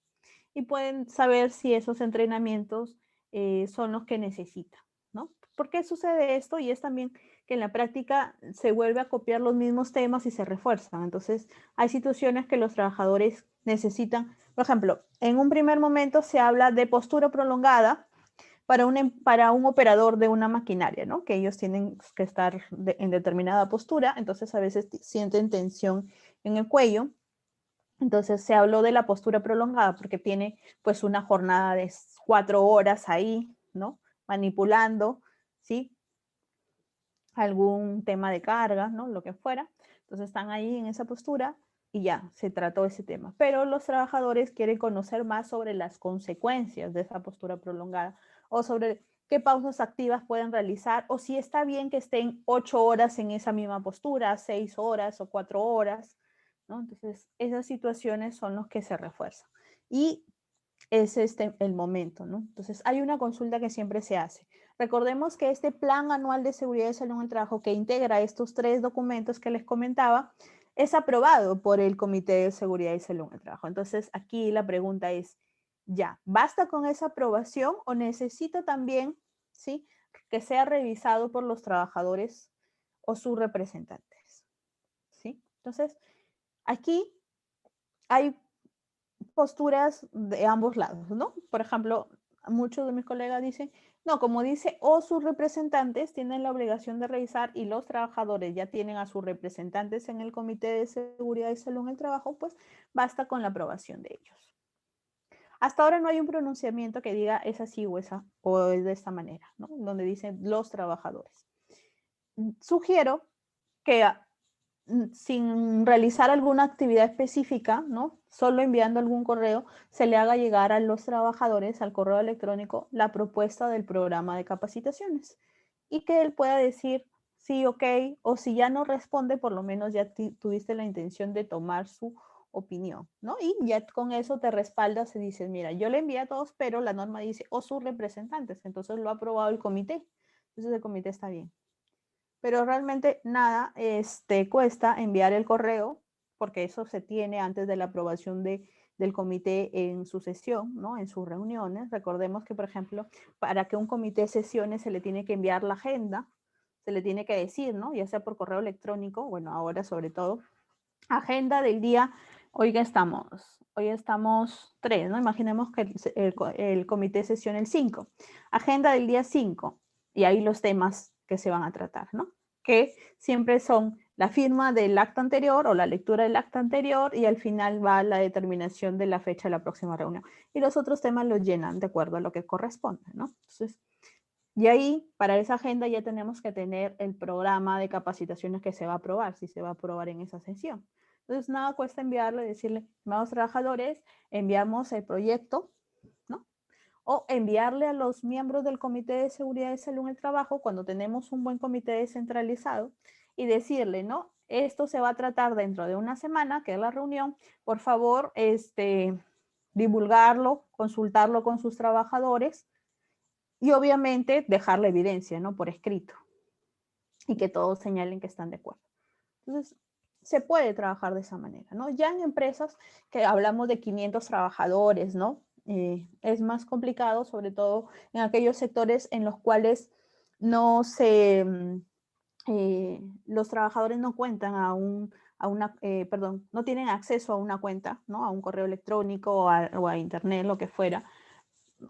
Y pueden saber si esos entrenamientos son los que necesitan, ¿no? ¿Por qué sucede esto? Y es también que en la práctica se vuelve a copiar los mismos temas y se refuerzan. Entonces, hay situaciones que los trabajadores necesitan. Por ejemplo, en un primer momento se habla de postura prolongada para un operador de una maquinaria, ¿no? Que ellos tienen que estar en determinada postura, entonces a veces sienten tensión en el cuello. Entonces se habló de la postura prolongada porque tiene pues una jornada de 4 horas ahí, ¿no? Manipulando, ¿sí? Algún tema de carga, ¿no? Lo que fuera. Entonces están ahí en esa postura y ya, se trató ese tema. Pero los trabajadores quieren conocer más sobre las consecuencias de esa postura prolongada o sobre qué pausas activas pueden realizar o si está bien que estén 8 horas en esa misma postura, 6 horas o 4 horas, ¿no? Entonces, esas situaciones son los que se refuerzan. Y es el momento, ¿no? Entonces, hay una consulta que siempre se hace. Recordemos que este Plan Anual de Seguridad y Salud en el Trabajo, que integra estos 3 documentos que les comentaba, es aprobado por el Comité de Seguridad y Salud en el Trabajo. Entonces, aquí la pregunta es, ¿ya basta con esa aprobación o necesito también, ¿sí?, que sea revisado por los trabajadores o sus representantes, ¿sí? Entonces, aquí hay posturas de ambos lados, ¿no? Por ejemplo, muchos de mis colegas dicen, no, como dice, o sus representantes tienen la obligación de revisar y los trabajadores ya tienen a sus representantes en el Comité de Seguridad y Salud en el Trabajo, pues basta con la aprobación de ellos. Hasta ahora no hay un pronunciamiento que diga es así o es de esta manera, ¿no? Donde dicen los trabajadores. Sugiero que sin realizar alguna actividad específica, ¿no? Solo enviando algún correo, se le haga llegar a los trabajadores al correo electrónico la propuesta del programa de capacitaciones y que él pueda decir sí, ok, o si ya no responde, por lo menos ya tuviste la intención de tomar su opinión, ¿no? Y ya con eso te respaldas y dices, mira, yo le envié a todos, pero la norma dice o sus representantes, entonces lo ha aprobado el comité, entonces el comité está bien. Pero realmente nada cuesta enviar el correo, porque eso se tiene antes de la aprobación del comité en su sesión, ¿no? En sus reuniones. Recordemos que, por ejemplo, para que un comité sesione se le tiene que enviar la agenda, se le tiene que decir, ¿no? Ya sea por correo electrónico, bueno, ahora sobre todo, agenda del día, hoy estamos 3, ¿no? Imaginemos que el comité sesiona el 5. Agenda del día 5, y ahí los temas que se van a tratar, ¿no? Que siempre son la firma del acta anterior o la lectura del acta anterior y al final va la determinación de la fecha de la próxima reunión. Y los otros temas los llenan de acuerdo a lo que corresponde, ¿no? Entonces, y ahí, para esa agenda ya tenemos que tener el programa de capacitaciones que se va a aprobar, si se va a aprobar en esa sesión. Entonces, nada cuesta enviarle, decirle, estimados trabajadores, enviamos el proyecto, ¿no? O enviarle a los miembros del Comité de Seguridad y Salud en el Trabajo, cuando tenemos un buen comité descentralizado, y decirle, ¿no? Esto se va a tratar dentro de una semana, que es la reunión, por favor, divulgarlo, consultarlo con sus trabajadores, y obviamente dejar la evidencia, ¿no? Por escrito. Y que todos señalen que están de acuerdo. Entonces, se puede trabajar de esa manera, ¿no? Ya en empresas que hablamos de 500 trabajadores, ¿no? Es más complicado, sobre todo en aquellos sectores en los cuales no se, los trabajadores no cuentan no tienen acceso a una cuenta, ¿no? A un correo electrónico o a internet, lo que fuera.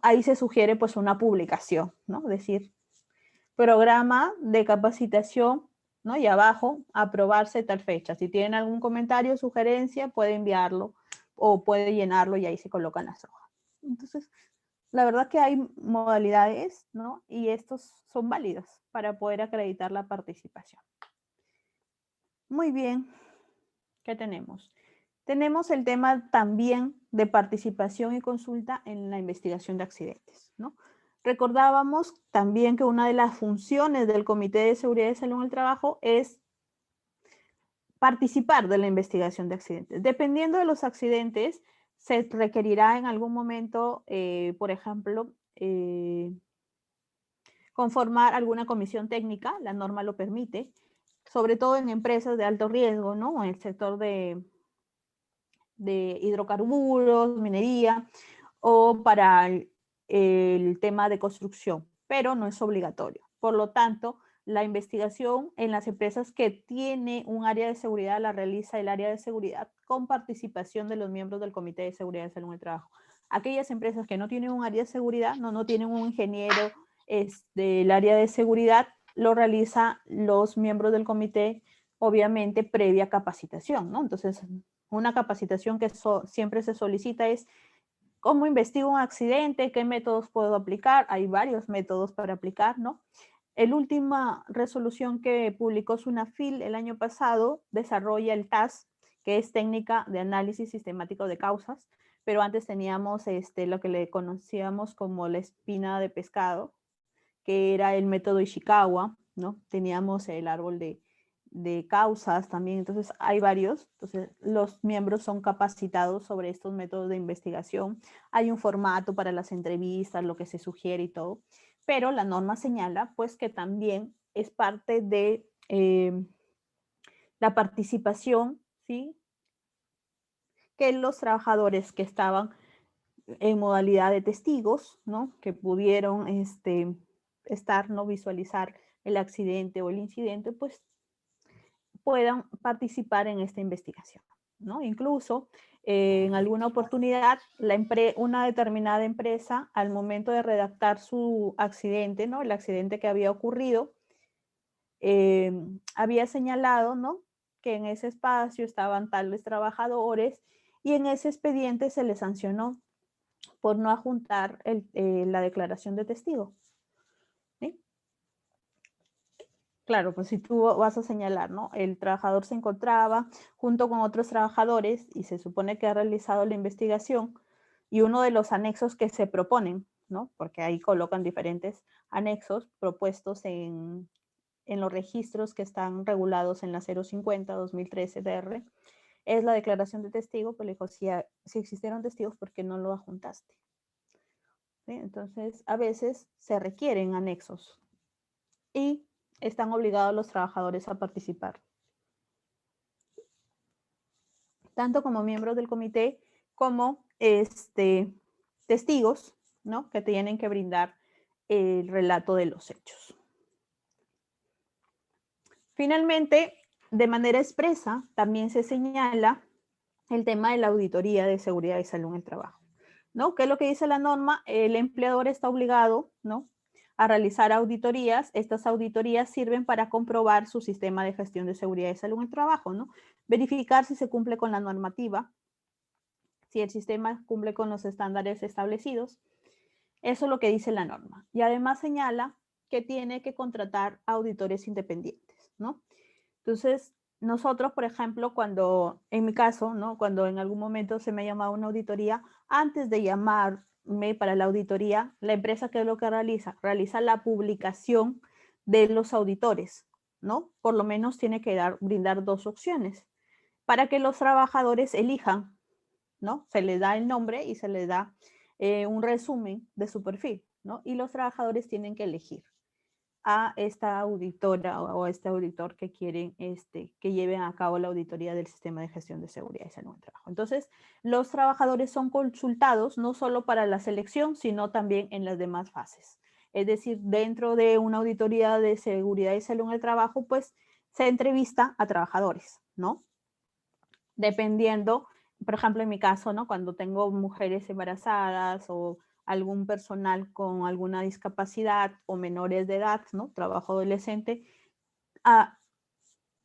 Ahí se sugiere pues una publicación, ¿no? Es decir, programa de capacitación, ¿no? Y abajo, aprobarse tal fecha. Si tienen algún comentario, sugerencia, puede enviarlo o puede llenarlo y ahí se colocan las hojas. Entonces, la verdad que hay modalidades, ¿no? Y estos son válidos para poder acreditar la participación. Muy bien, ¿qué tenemos? Tenemos el tema también de participación y consulta en la investigación de accidentes, ¿no? Recordábamos también que una de las funciones del Comité de Seguridad y Salud en el Trabajo es participar de la investigación de accidentes. Dependiendo de los accidentes, se requerirá en algún momento, por ejemplo, conformar alguna comisión técnica, la norma lo permite, sobre todo en empresas de alto riesgo, ¿no? En el sector de hidrocarburos, minería, o para el tema de construcción, pero no es obligatorio. Por lo tanto, la investigación en las empresas que tiene un área de seguridad la realiza el área de seguridad con participación de los miembros del Comité de Seguridad y Salud en el Trabajo. Aquellas empresas que no tienen un área de seguridad, no tienen un ingeniero del área de seguridad, lo realiza los miembros del comité, obviamente previa capacitación, ¿no? Entonces, una capacitación que siempre se solicita es ¿cómo investigo un accidente? ¿Qué métodos puedo aplicar? Hay varios métodos para aplicar, ¿no? La última resolución que publicó SUNAFIL el año pasado desarrolla el TAS, que es técnica de análisis sistemático de causas, pero antes teníamos lo que le conocíamos como la espina de pescado, que era el método Ishikawa, ¿no? Teníamos el árbol de de causas también, entonces hay varios, entonces los miembros son capacitados sobre estos métodos de investigación, hay un formato para las entrevistas, lo que se sugiere y todo, pero la norma señala pues que también es parte de la participación, ¿sí? Que los trabajadores que estaban en modalidad de testigos, ¿no? Que pudieron estar, no visualizar el accidente o el incidente, pues puedan participar en esta investigación, ¿no? Incluso en alguna oportunidad, una determinada empresa, al momento de redactar su accidente, ¿no? El accidente que había ocurrido, había señalado, ¿no? Que en ese espacio estaban tales trabajadores y en ese expediente se les sancionó por no adjuntar la declaración de testigo. ¿Sí? Claro, pues si tú vas a señalar, ¿no? El trabajador se encontraba junto con otros trabajadores y se supone que ha realizado la investigación y uno de los anexos que se proponen, ¿no? Porque ahí colocan diferentes anexos propuestos en los registros que están regulados en la 050-2013 DR, es la declaración de testigo, pues le dijo, si existieron testigos, ¿por qué no lo adjuntaste? ¿Sí? Entonces, a veces se requieren anexos y están obligados los trabajadores a participar, tanto como miembros del comité como testigos, ¿no? Que tienen que brindar el relato de los hechos. Finalmente, de manera expresa, también se señala el tema de la auditoría de seguridad y salud en el trabajo, ¿no? ¿Qué es lo que dice la norma? El empleador está obligado, ¿no? A realizar auditorías. Estas auditorías sirven para comprobar su sistema de gestión de seguridad y salud en el trabajo, ¿no? Verificar si se cumple con la normativa, si el sistema cumple con los estándares establecidos. Eso es lo que dice la norma. Y además señala que tiene que contratar auditores independientes, ¿no? Entonces, nosotros, por ejemplo, en mi caso, ¿no? Cuando en algún momento se me ha llamado una auditoría, antes de llamarme para la auditoría, la empresa, ¿qué es lo que realiza? Realiza la publicación de los auditores, ¿no? Por lo menos tiene que brindar dos opciones para que los trabajadores elijan, ¿no? Se les da el nombre y se les da un resumen de su perfil, ¿no? Y los trabajadores tienen que elegir a esta auditora o a este auditor que quieren que lleven a cabo la auditoría del sistema de gestión de seguridad y salud en el trabajo. Entonces, los trabajadores son consultados no solo para la selección, sino también en las demás fases. Es decir, dentro de una auditoría de seguridad y salud en el trabajo, pues se entrevista a trabajadores, ¿no? Dependiendo, por ejemplo, en mi caso, ¿no? Cuando tengo mujeres embarazadas o algún personal con alguna discapacidad o menores de edad, ¿no? Trabajo adolescente,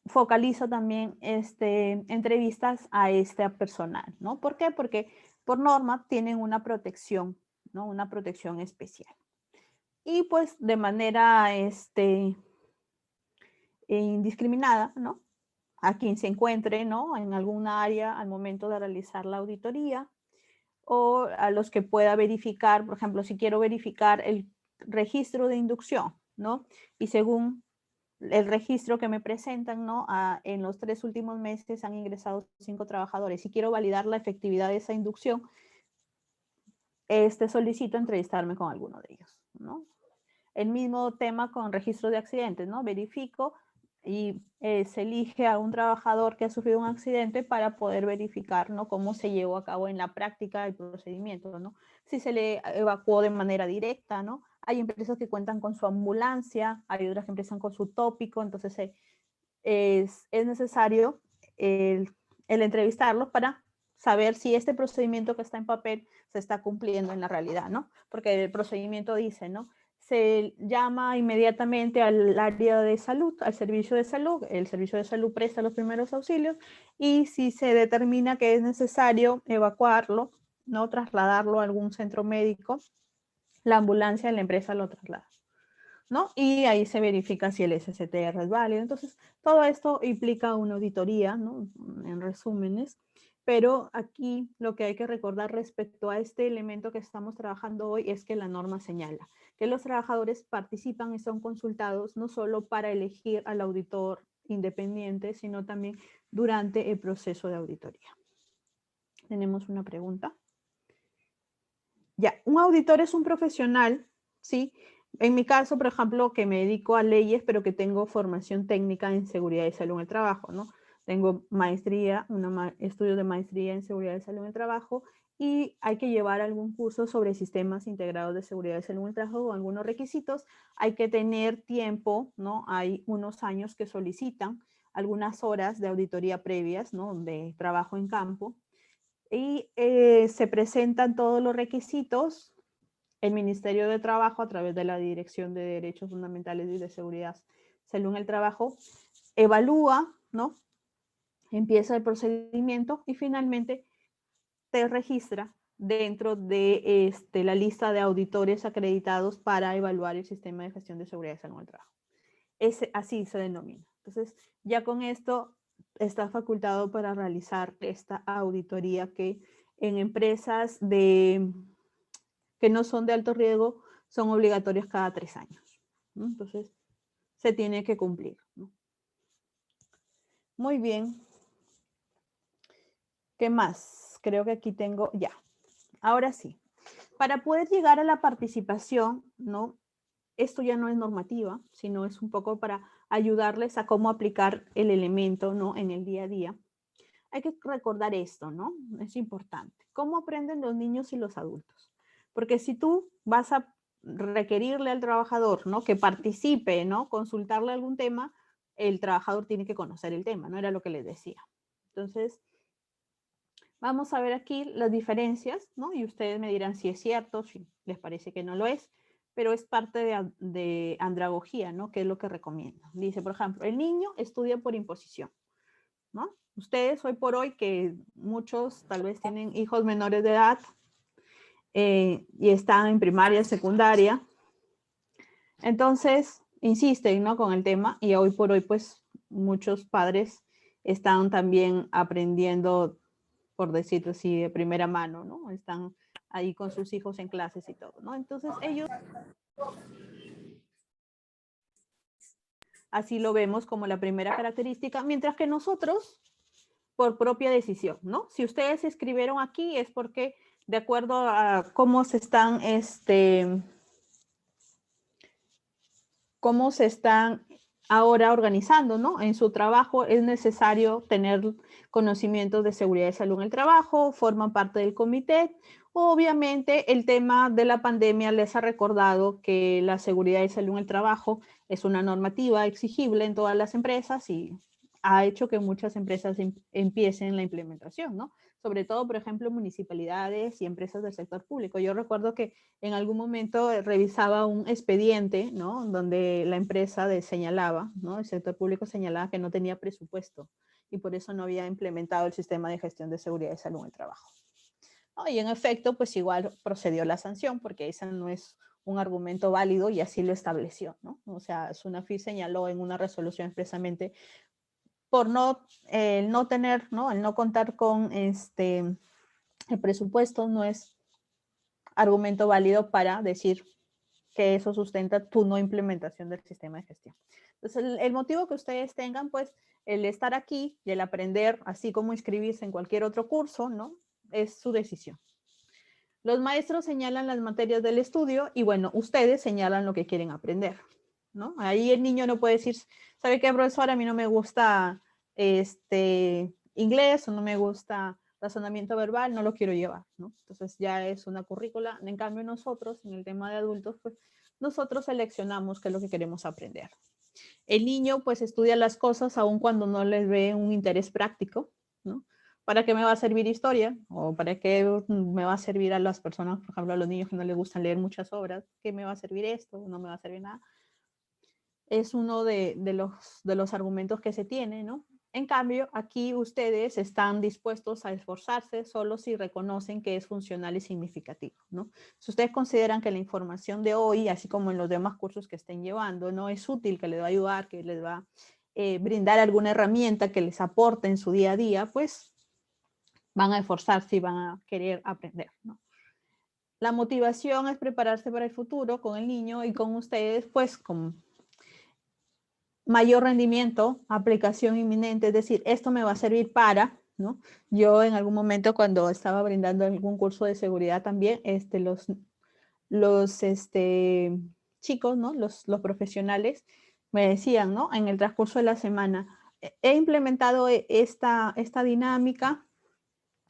focalizo también entrevistas a este personal, ¿no? ¿Por qué? Porque por norma tienen una protección, ¿no? Una protección especial. Y pues de manera indiscriminada, ¿no? A quien se encuentre, ¿no? En alguna área al momento de realizar la auditoría, o a los que pueda verificar, por ejemplo, si quiero verificar el registro de inducción, ¿no? Y según el registro que me presentan, ¿no? En los 3 últimos meses han ingresado 5 trabajadores. Si quiero validar la efectividad de esa inducción, solicito entrevistarme con alguno de ellos, ¿no? El mismo tema con registro de accidentes, ¿no? Verifico y se elige a un trabajador que ha sufrido un accidente para poder verificar, ¿no? Cómo se llevó a cabo en la práctica el procedimiento, ¿no? Si se le evacuó de manera directa, ¿no? Hay empresas que cuentan con su ambulancia, hay otras que empiezan con su tópico, entonces es necesario el entrevistarlos para saber si este procedimiento que está en papel se está cumpliendo en la realidad, ¿no? Porque el procedimiento dice, ¿no? Se llama inmediatamente al área de salud, al servicio de salud, el servicio de salud presta los primeros auxilios y si se determina que es necesario evacuarlo, no trasladarlo a algún centro médico, la ambulancia de la empresa lo traslada, ¿no? Y ahí se verifica si el SSTR es válido. Entonces, todo esto implica una auditoría, ¿no? En resúmenes, pero aquí lo que hay que recordar respecto a este elemento que estamos trabajando hoy es que la norma señala que los trabajadores participan y son consultados no solo para elegir al auditor independiente, sino también durante el proceso de auditoría. Tenemos una pregunta. Ya, un auditor es un profesional, ¿sí? En mi caso, por ejemplo, que me dedico a leyes, pero que tengo formación técnica en seguridad y salud en el trabajo, ¿no? Tengo maestría, estudio de maestría en seguridad y salud en el trabajo, y hay que llevar algún curso sobre sistemas integrados de seguridad y salud en el trabajo o algunos requisitos. Hay que tener tiempo, ¿no? Hay unos años que solicitan algunas horas de auditoría previas, ¿no? De trabajo en campo. Y se presentan todos los requisitos. El Ministerio de Trabajo, a través de la Dirección de Derechos Fundamentales y de Seguridad Salud en el Trabajo, evalúa, ¿no? Empieza el procedimiento y finalmente te registra dentro de la lista de auditores acreditados para evaluar el sistema de gestión de seguridad y salud en el trabajo. Así se denomina. Entonces, ya con esto está facultado para realizar esta auditoría que en empresas que no son de alto riesgo son obligatorias cada 3 años, ¿no? Entonces, se tiene que cumplir, ¿no? Muy bien. ¿Qué más? Creo que aquí tengo ya. Ahora sí. Para poder llegar a la participación, ¿no? Esto ya no es normativa, sino es un poco para ayudarles a cómo aplicar el elemento, ¿no? En el día a día. Hay que recordar esto, ¿no? Es importante. ¿Cómo aprenden los niños y los adultos? Porque si tú vas a requerirle al trabajador, ¿no? Que participe, ¿no? Consultarle algún tema, el trabajador tiene que conocer el tema, ¿no? Era lo que les decía. Entonces, vamos a ver aquí las diferencias, ¿no? Y ustedes me dirán si es cierto, si les parece que no lo es, pero es parte de andragogía, ¿no? Que es lo que recomiendo. Dice, por ejemplo, el niño estudia por imposición, ¿no? Ustedes hoy por hoy, que muchos tal vez tienen hijos menores de edad y están en primaria, secundaria, entonces insisten, ¿no? Con el tema y hoy por hoy pues muchos padres están también aprendiendo, por decirlo así, de primera mano, ¿no? Están ahí con sus hijos en clases y todo, ¿no? Entonces ellos así lo vemos como la primera característica, mientras que nosotros por propia decisión, ¿no? Si ustedes escribieron aquí es porque de acuerdo a cómo se están, cómo se están ahora organizando, ¿no? En su trabajo es necesario tener conocimientos de seguridad y salud en el trabajo, forman parte del comité. Obviamente el tema de la pandemia les ha recordado que la seguridad y salud en el trabajo es una normativa exigible en todas las empresas y ha hecho que muchas empresas empiecen la implementación, ¿no? Sobre todo, por ejemplo, municipalidades y empresas del sector público. Yo recuerdo que en algún momento revisaba un expediente, ¿no? Donde la empresa señalaba, ¿no? El sector público señalaba que no tenía presupuesto y por eso no había implementado el sistema de gestión de seguridad y salud en el trabajo. ¿No? Y en efecto, pues igual procedió la sanción porque ese no es un argumento válido y así lo estableció, ¿no? O sea, SUNAFIR señaló en una resolución expresamente por no tener, ¿no? El no contar con el presupuesto no es argumento válido para decir que eso sustenta tu no implementación del sistema de gestión. Entonces, el motivo que ustedes tengan, pues, el estar aquí y el aprender, así como inscribirse en cualquier otro curso, ¿no? Es su decisión. Los maestros señalan las materias del estudio y, bueno, ustedes señalan lo que quieren aprender, ¿no? Ahí el niño no puede decir, ¿sabe qué, profesor? A mí no me gusta inglés o no me gusta razonamiento verbal, no lo quiero llevar, ¿no? Entonces ya es una currícula. En cambio nosotros, en el tema de adultos, pues nosotros seleccionamos qué es lo que queremos aprender. El niño pues estudia las cosas aun cuando no les ve un interés práctico, ¿no? ¿Para qué me va a servir historia? ¿O para qué me va a servir a las personas, por ejemplo, a los niños que no les gustan leer muchas obras? ¿Qué me va a servir esto? No me va a servir nada. Es uno de los argumentos que se tiene, ¿no? En cambio, aquí ustedes están dispuestos a esforzarse solo si reconocen que es funcional y significativo, ¿no? Si ustedes consideran que la información de hoy, así como en los demás cursos que estén llevando, no es útil, que les va a ayudar, que les va a brindar alguna herramienta que les aporte en su día a día, pues van a esforzarse y van a querer aprender, ¿no? La motivación es prepararse para el futuro con el niño y con ustedes, pues, con mayor rendimiento, aplicación inminente, es decir, esto me va a servir para, ¿no? Yo en algún momento cuando estaba brindando algún curso de seguridad también, los chicos, ¿no? Los profesionales me decían, ¿no? En el transcurso de la semana, he implementado esta dinámica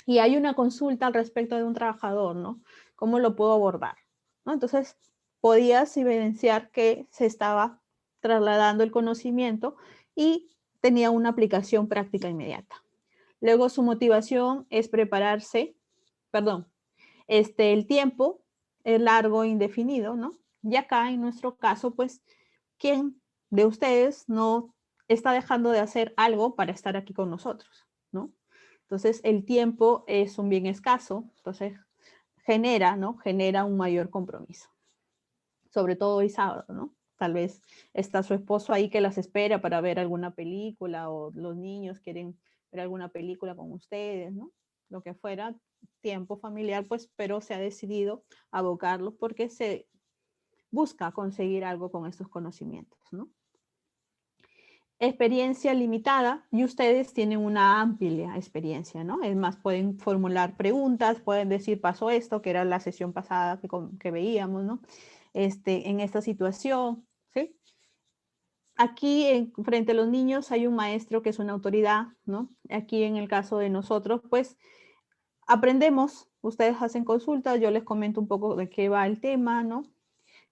y hay una consulta al respecto de un trabajador, ¿no? ¿Cómo lo puedo abordar? ¿No? Entonces, podías evidenciar que se estaba trasladando el conocimiento y tenía una aplicación práctica inmediata. Luego, su motivación es prepararse, perdón, el tiempo es largo e indefinido, ¿no? Y acá, en nuestro caso, pues, ¿quién de ustedes no está dejando de hacer algo para estar aquí con nosotros, ¿no? Entonces, el tiempo es un bien escaso, entonces genera, ¿no? Genera un mayor compromiso, sobre todo hoy sábado, ¿no? Tal vez está su esposo ahí que las espera para ver alguna película o los niños quieren ver alguna película con ustedes, ¿no? Lo que fuera, tiempo familiar, pues, pero se ha decidido abocarlo porque se busca conseguir algo con estos conocimientos, ¿no? Experiencia limitada y ustedes tienen una amplia experiencia, ¿no? Es más, pueden formular preguntas, pueden decir, pasó esto, que era la sesión pasada que veíamos, ¿no? En esta situación, ¿sí? Aquí, frente a los niños, hay un maestro que es una autoridad, ¿no? Aquí, en el caso de nosotros, pues, aprendemos, ustedes hacen consultas, yo les comento un poco de qué va el tema, ¿no?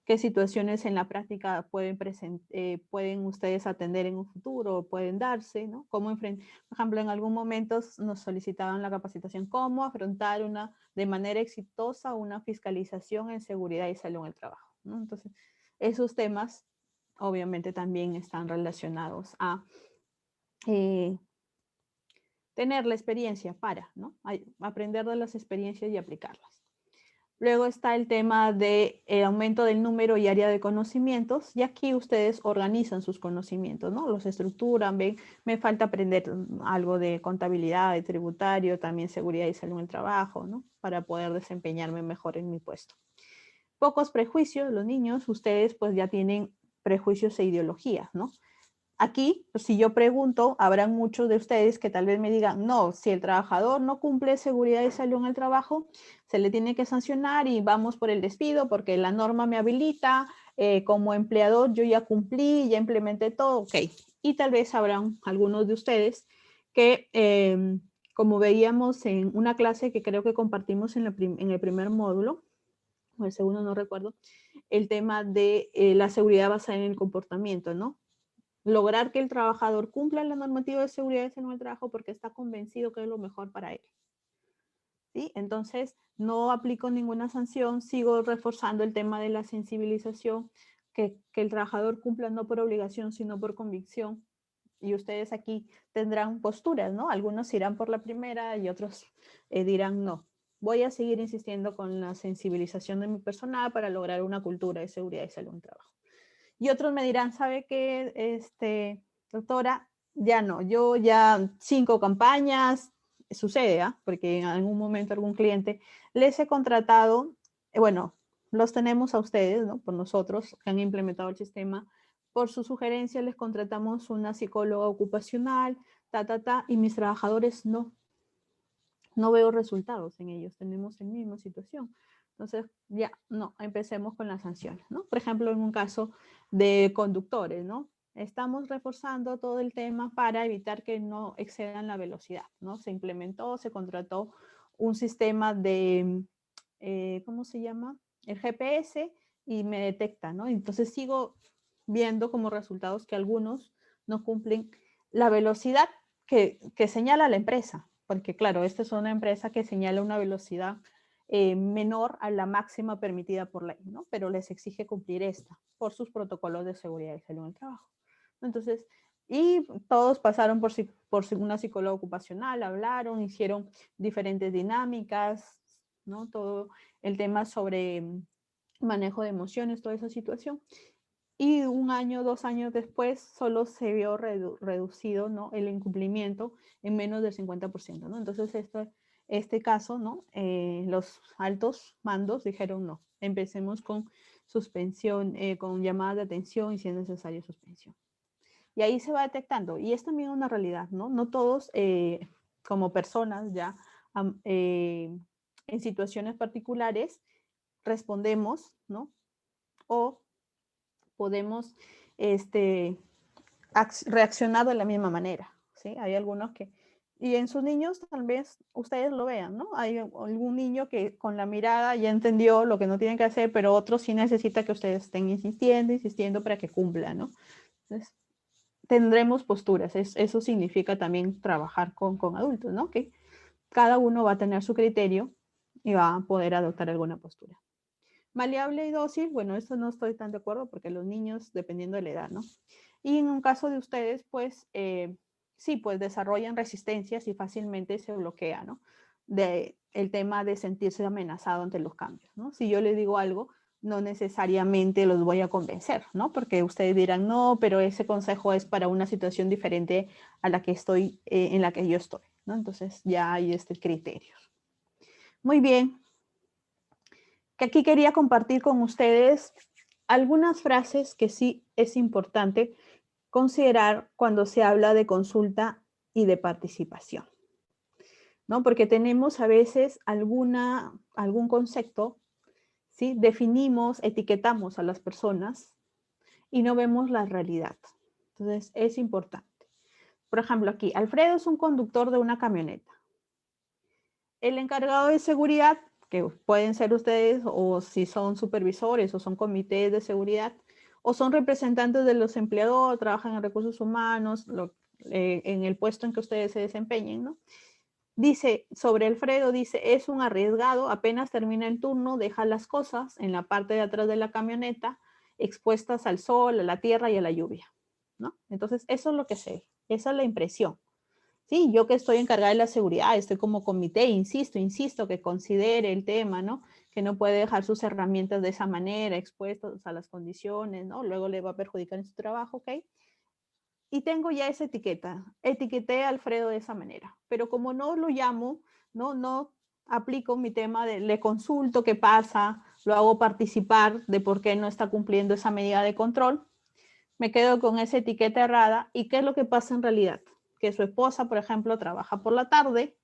Qué situaciones en la práctica pueden ustedes atender en un futuro, pueden darse, ¿no? Por ejemplo, en algún momento nos solicitaban la capacitación, cómo afrontar de manera exitosa una fiscalización en seguridad y salud en el trabajo, ¿no? Entonces, esos temas obviamente también están relacionados a tener la experiencia para, ¿no? Aprender de las experiencias y aplicarlas. Luego está el tema de aumento del número y área de conocimientos, y aquí ustedes organizan sus conocimientos, ¿no? Los estructuran, ven, me falta aprender algo de contabilidad, de tributario, también seguridad y salud en el trabajo, ¿no? Para poder desempeñarme mejor en mi puesto. Pocos prejuicios, los niños, ustedes pues ya tienen prejuicios e ideologías, ¿no? Aquí, si yo pregunto, habrán muchos de ustedes que tal vez me digan, no, si el trabajador no cumple seguridad y salud en el trabajo, se le tiene que sancionar y vamos por el despido porque la norma me habilita, como empleador yo ya cumplí, ya implementé todo, ok. Y tal vez habrán algunos de ustedes que, como veíamos en una clase que creo que compartimos en el primer módulo, o el segundo no recuerdo, el tema de la seguridad basada en el comportamiento, ¿no? Lograr que el trabajador cumpla la normativa de seguridad en el trabajo porque está convencido que es lo mejor para él. ¿Sí? Entonces, no aplico ninguna sanción, sigo reforzando el tema de la sensibilización, que el trabajador cumpla no por obligación, sino por convicción. Y ustedes aquí tendrán posturas, ¿no? Algunos irán por la primera y otros dirán no. Voy a seguir insistiendo con la sensibilización de mi personal para lograr una cultura de seguridad y salud en el trabajo. Y otros me dirán, ¿sabe qué, doctora? Ya no, yo ya 5 campañas, sucede, ¿ah? Porque en algún momento algún cliente les he contratado, bueno, los tenemos a ustedes, ¿no? Por nosotros que han implementado el sistema, por su sugerencia les contratamos una psicóloga ocupacional, y mis trabajadores no veo resultados en ellos, tenemos la misma situación. Entonces, ya, no, empecemos con las sanciones, ¿no? Por ejemplo, en un caso de conductores, ¿no? Estamos reforzando todo el tema para evitar que no excedan la velocidad, ¿no? Se implementó, se contrató un sistema de, ¿cómo se llama? El GPS y me detecta, ¿no? Entonces sigo viendo como resultados que algunos no cumplen la velocidad que señala la empresa, porque claro, esta es una empresa que señala una velocidad menor a la máxima permitida por ley, ¿no? Pero les exige cumplir esta por sus protocolos de seguridad y salud en el trabajo. Entonces, y todos pasaron por una psicóloga ocupacional, hablaron, hicieron diferentes dinámicas, ¿no? Todo el tema sobre manejo de emociones, toda esa situación. Y 1 año, 2 años después, solo se vio reducido, ¿no? El incumplimiento en menos del 50%, ¿no? Entonces, este caso, ¿no? Los altos mandos dijeron no, empecemos con suspensión, con llamadas de atención y si es necesario suspensión. Y ahí se va detectando. Y es también una realidad, ¿no? No todos como personas ya en situaciones particulares respondemos, ¿no? O podemos reaccionar de la misma manera, ¿sí? Hay algunos que, y en sus niños tal vez ustedes lo vean, ¿no? Hay algún niño que con la mirada ya entendió lo que no tiene que hacer, pero otro sí necesita que ustedes estén insistiendo, insistiendo para que cumpla, ¿no? Entonces, tendremos posturas, eso significa también trabajar con adultos, ¿no? Que cada uno va a tener su criterio y va a poder adoptar alguna postura. Maleable y dócil, bueno, esto no estoy tan de acuerdo porque los niños, dependiendo de la edad, ¿no? Y en un caso de ustedes, pues, sí, pues desarrollan resistencias y fácilmente se bloquea, ¿no? El tema de sentirse amenazado ante los cambios, ¿no? Si yo les digo algo, no necesariamente los voy a convencer, ¿no? Porque ustedes dirán, no, pero ese consejo es para una situación diferente a la que estoy, en la que yo estoy, ¿no? Entonces ya hay este criterio. Muy bien. Que aquí quería compartir con ustedes algunas frases que sí es importante considerar cuando se habla de consulta y de participación, ¿no? Porque tenemos a veces algún concepto, ¿sí? Definimos, etiquetamos a las personas y no vemos la realidad. Entonces, es importante. Por ejemplo, aquí, Alfredo es un conductor de una camioneta. El encargado de seguridad, que pueden ser ustedes, o si son supervisores, o son comités de seguridad, o son representantes de los empleadores, trabajan en recursos humanos, en el puesto en que ustedes se desempeñen, ¿no? Dice, sobre Alfredo, dice, es un arriesgado, apenas termina el turno, deja las cosas en la parte de atrás de la camioneta, expuestas al sol, a la tierra y a la lluvia, ¿no? Entonces, eso es lo que sé, esa es la impresión. Sí, yo que estoy encargada de la seguridad, estoy como comité, insisto, que considere el tema, ¿no? Que no puede dejar sus herramientas de esa manera, expuestas a las condiciones, ¿no? Luego le va a perjudicar en su trabajo, ¿ok? Y tengo ya esa etiqueta, etiqueté a Alfredo de esa manera, pero como no lo llamo, no aplico mi tema de le consulto qué pasa, lo hago participar de por qué no está cumpliendo esa medida de control, me quedo con esa etiqueta errada. ¿Y qué es lo que pasa en realidad? Que su esposa, por ejemplo, trabaja por la tarde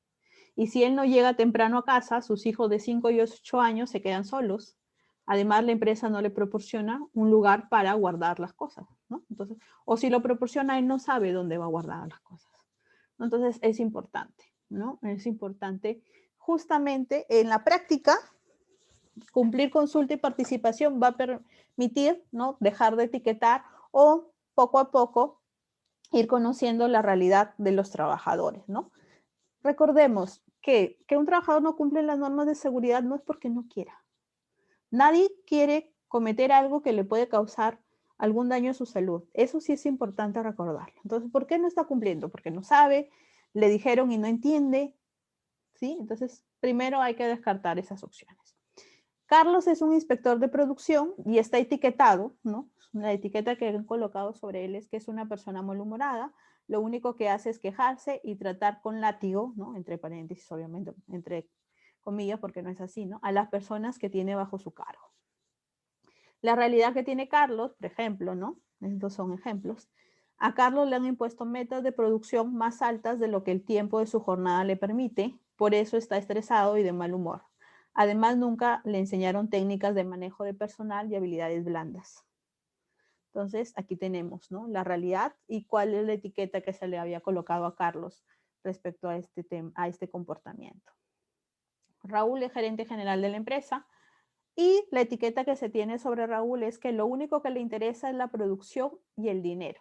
y si él no llega temprano a casa, sus hijos de 5 y 8 años se quedan solos. Además, la empresa no le proporciona un lugar para guardar las cosas, ¿no? Entonces, o si lo proporciona, él no sabe dónde va a guardar las cosas. Entonces, es importante, ¿no? Es importante justamente en la práctica cumplir consulta y participación va a permitir, ¿no? Dejar de etiquetar o poco a poco ir conociendo la realidad de los trabajadores, ¿no? Recordemos que un trabajador no cumple las normas de seguridad no es porque no quiera. Nadie quiere cometer algo que le puede causar algún daño a su salud. Eso sí es importante recordarlo. Entonces, ¿por qué no está cumpliendo? Porque no sabe, le dijeron y no entiende, ¿sí? Entonces, primero hay que descartar esas opciones. Carlos es un inspector de producción y está etiquetado, ¿no? La etiqueta que han colocado sobre él es que es una persona malhumorada, lo único que hace es quejarse y tratar con látigo, ¿no? Entre paréntesis, obviamente, entre comillas, porque no es así, ¿no? A las personas que tiene bajo su cargo. La realidad que tiene Carlos, por ejemplo, ¿no? Estos son ejemplos. A Carlos le han impuesto metas de producción más altas de lo que el tiempo de su jornada le permite, por eso está estresado y de mal humor. Además, nunca le enseñaron técnicas de manejo de personal y habilidades blandas. Entonces, aquí tenemos, ¿no? La realidad y cuál es la etiqueta que se le había colocado a Carlos respecto a este comportamiento. Raúl es gerente general de la empresa y la etiqueta que se tiene sobre Raúl es que lo único que le interesa es la producción y el dinero.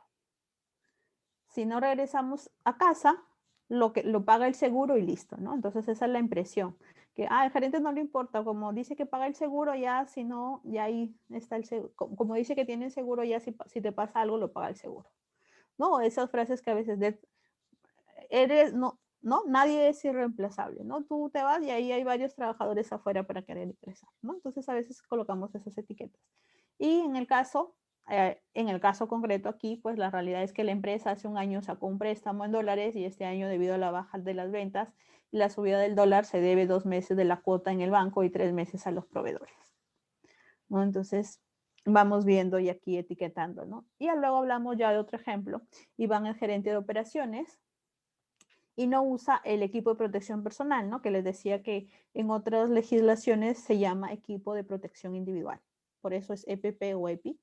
Si no regresamos a casa, lo paga el seguro y listo, ¿no? Entonces esa es la impresión, que el gerente no le importa, como dice que paga el seguro, ya si no, ya ahí está el seguro, como dice que tiene seguro, ya si te pasa algo, lo paga el seguro. No, esas frases que a veces nadie es irreemplazable, ¿no? Tú te vas y ahí hay varios trabajadores afuera para querer ingresar, ¿no? Entonces a veces colocamos esas etiquetas. Y en el caso concreto aquí, pues la realidad es que la empresa hace un año sacó un préstamo en dólares y este año debido a la baja de las ventas y la subida del dólar se debe 2 meses de la cuota en el banco y 3 meses a los proveedores, ¿no? Entonces, vamos viendo y aquí etiquetando, ¿no? Y luego hablamos ya de otro ejemplo. Iván es gerente de operaciones y no usa el equipo de protección personal, ¿no? Que les decía que en otras legislaciones se llama equipo de protección individual. Por eso es EPP o EPI.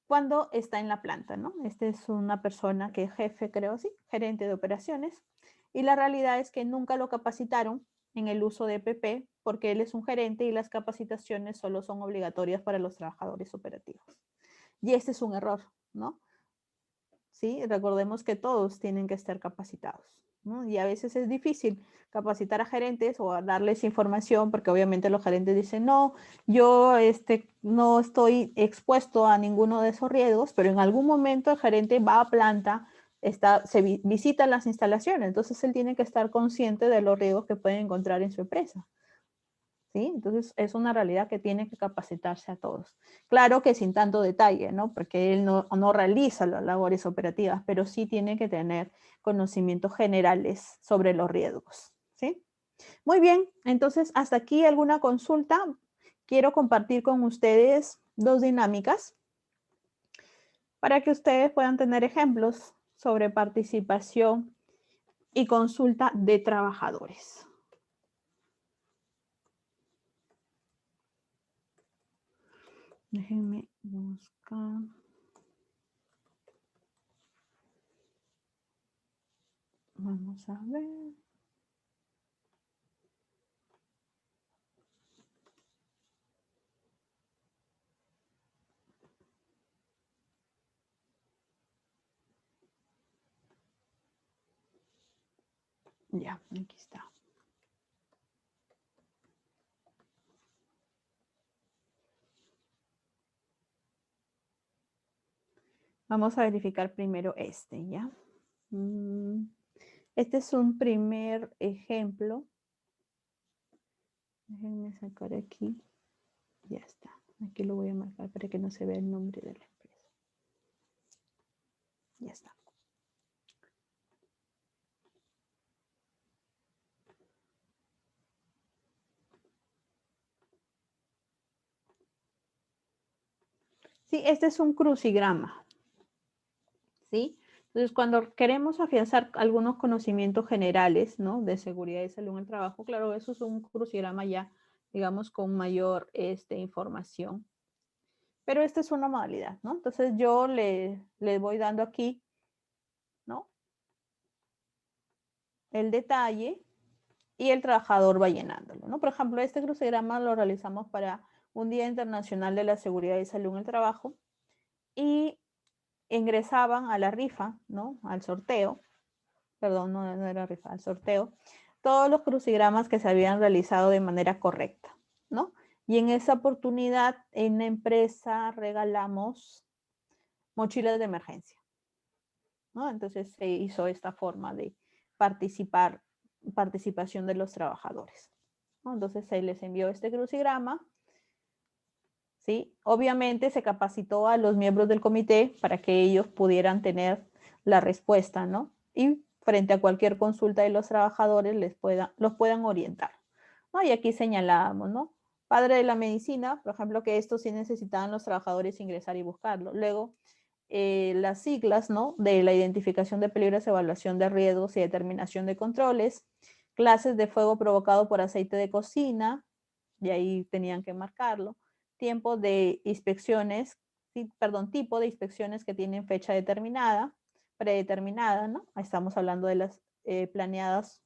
Cuando está en la planta, ¿no? Esta es una persona que es jefe, creo, sí, gerente de operaciones. Y la realidad es que nunca lo capacitaron en el uso de EPP porque él es un gerente y las capacitaciones solo son obligatorias para los trabajadores operativos. Y este es un error, ¿no? ¿Sí? Recordemos que todos tienen que estar capacitados, ¿no? Y a veces es difícil capacitar a gerentes o a darles información porque obviamente los gerentes dicen, no, yo no estoy expuesto a ninguno de esos riesgos, pero en algún momento el gerente va a planta, visita las instalaciones, entonces él tiene que estar consciente de los riesgos que puede encontrar en su empresa. ¿Sí? Entonces es una realidad que tiene que capacitarse a todos. Claro que sin tanto detalle, ¿no? Porque él no realiza las labores operativas, pero sí tiene que tener conocimientos generales sobre los riesgos. ¿Sí? Muy bien, entonces hasta aquí alguna consulta. Quiero compartir con ustedes dos dinámicas para que ustedes puedan tener ejemplos sobre participación y consulta de trabajadores. Déjenme buscar. Vamos a ver. Ya, aquí está. Vamos a verificar primero este, ¿ya? Este es un primer ejemplo. Déjenme sacar aquí. Ya está. Aquí lo voy a marcar para que no se vea el nombre de la empresa. Ya está. Sí, este es un crucigrama. ¿Sí? Entonces, cuando queremos afianzar algunos conocimientos generales, ¿no? De seguridad y salud en el trabajo, claro, eso es un crucigrama ya, digamos, con mayor información. Pero esta es una modalidad, ¿no? Entonces, yo le voy dando aquí, ¿no? El detalle y el trabajador va llenándolo, ¿no? Por ejemplo, este crucigrama lo realizamos para un Día Internacional de la Seguridad y Salud en el Trabajo y ingresaban a la rifa, ¿no? Al sorteo, perdón, no era rifa, al sorteo, todos los crucigramas que se habían realizado de manera correcta, ¿no? Y en esa oportunidad, en la empresa regalamos mochilas de emergencia, ¿no? Entonces se hizo esta forma de participación de los trabajadores, ¿no? Entonces se les envió este crucigrama, ¿sí? Obviamente se capacitó a los miembros del comité para que ellos pudieran tener la respuesta, ¿no? Y frente a cualquier consulta de los trabajadores los puedan orientar, ¿no? Y aquí señalábamos, ¿no? Padre de la medicina, por ejemplo, que esto sí necesitaban los trabajadores ingresar y buscarlo. Luego, las siglas, ¿no? De la identificación de peligros, evaluación de riesgos y determinación de controles, clases de fuego provocado por aceite de cocina, y ahí tenían que marcarlo, tiempo de inspecciones, tipo de inspecciones que tienen fecha determinada, predeterminada, ¿no? Estamos hablando de las planeadas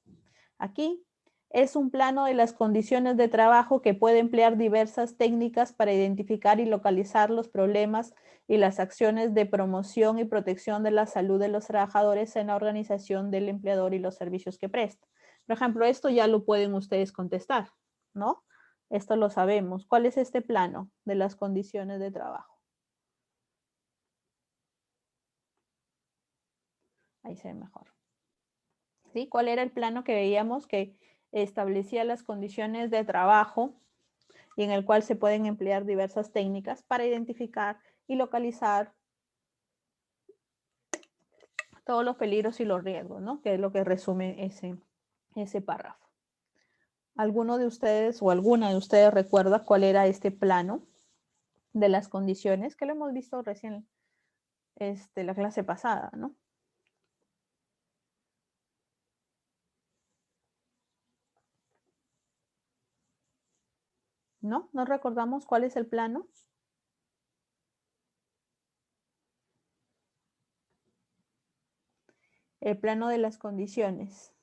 aquí. Es un plano de las condiciones de trabajo que puede emplear diversas técnicas para identificar y localizar los problemas y las acciones de promoción y protección de la salud de los trabajadores en la organización del empleador y los servicios que presta. Por ejemplo, esto ya lo pueden ustedes contestar, ¿no? Esto lo sabemos. ¿Cuál es este plano de las condiciones de trabajo? Ahí se ve mejor. ¿Sí? ¿Cuál era el plano que veíamos que establecía las condiciones de trabajo y en el cual se pueden emplear diversas técnicas para identificar y localizar todos los peligros y los riesgos, ¿no? Que es lo que resume ese párrafo. ¿Alguno de ustedes o alguna de ustedes recuerda cuál era este plano? de las condiciones, que lo hemos visto recién la clase pasada, ¿no? ¿No? ¿No recordamos cuál es el plano? El plano de las condiciones.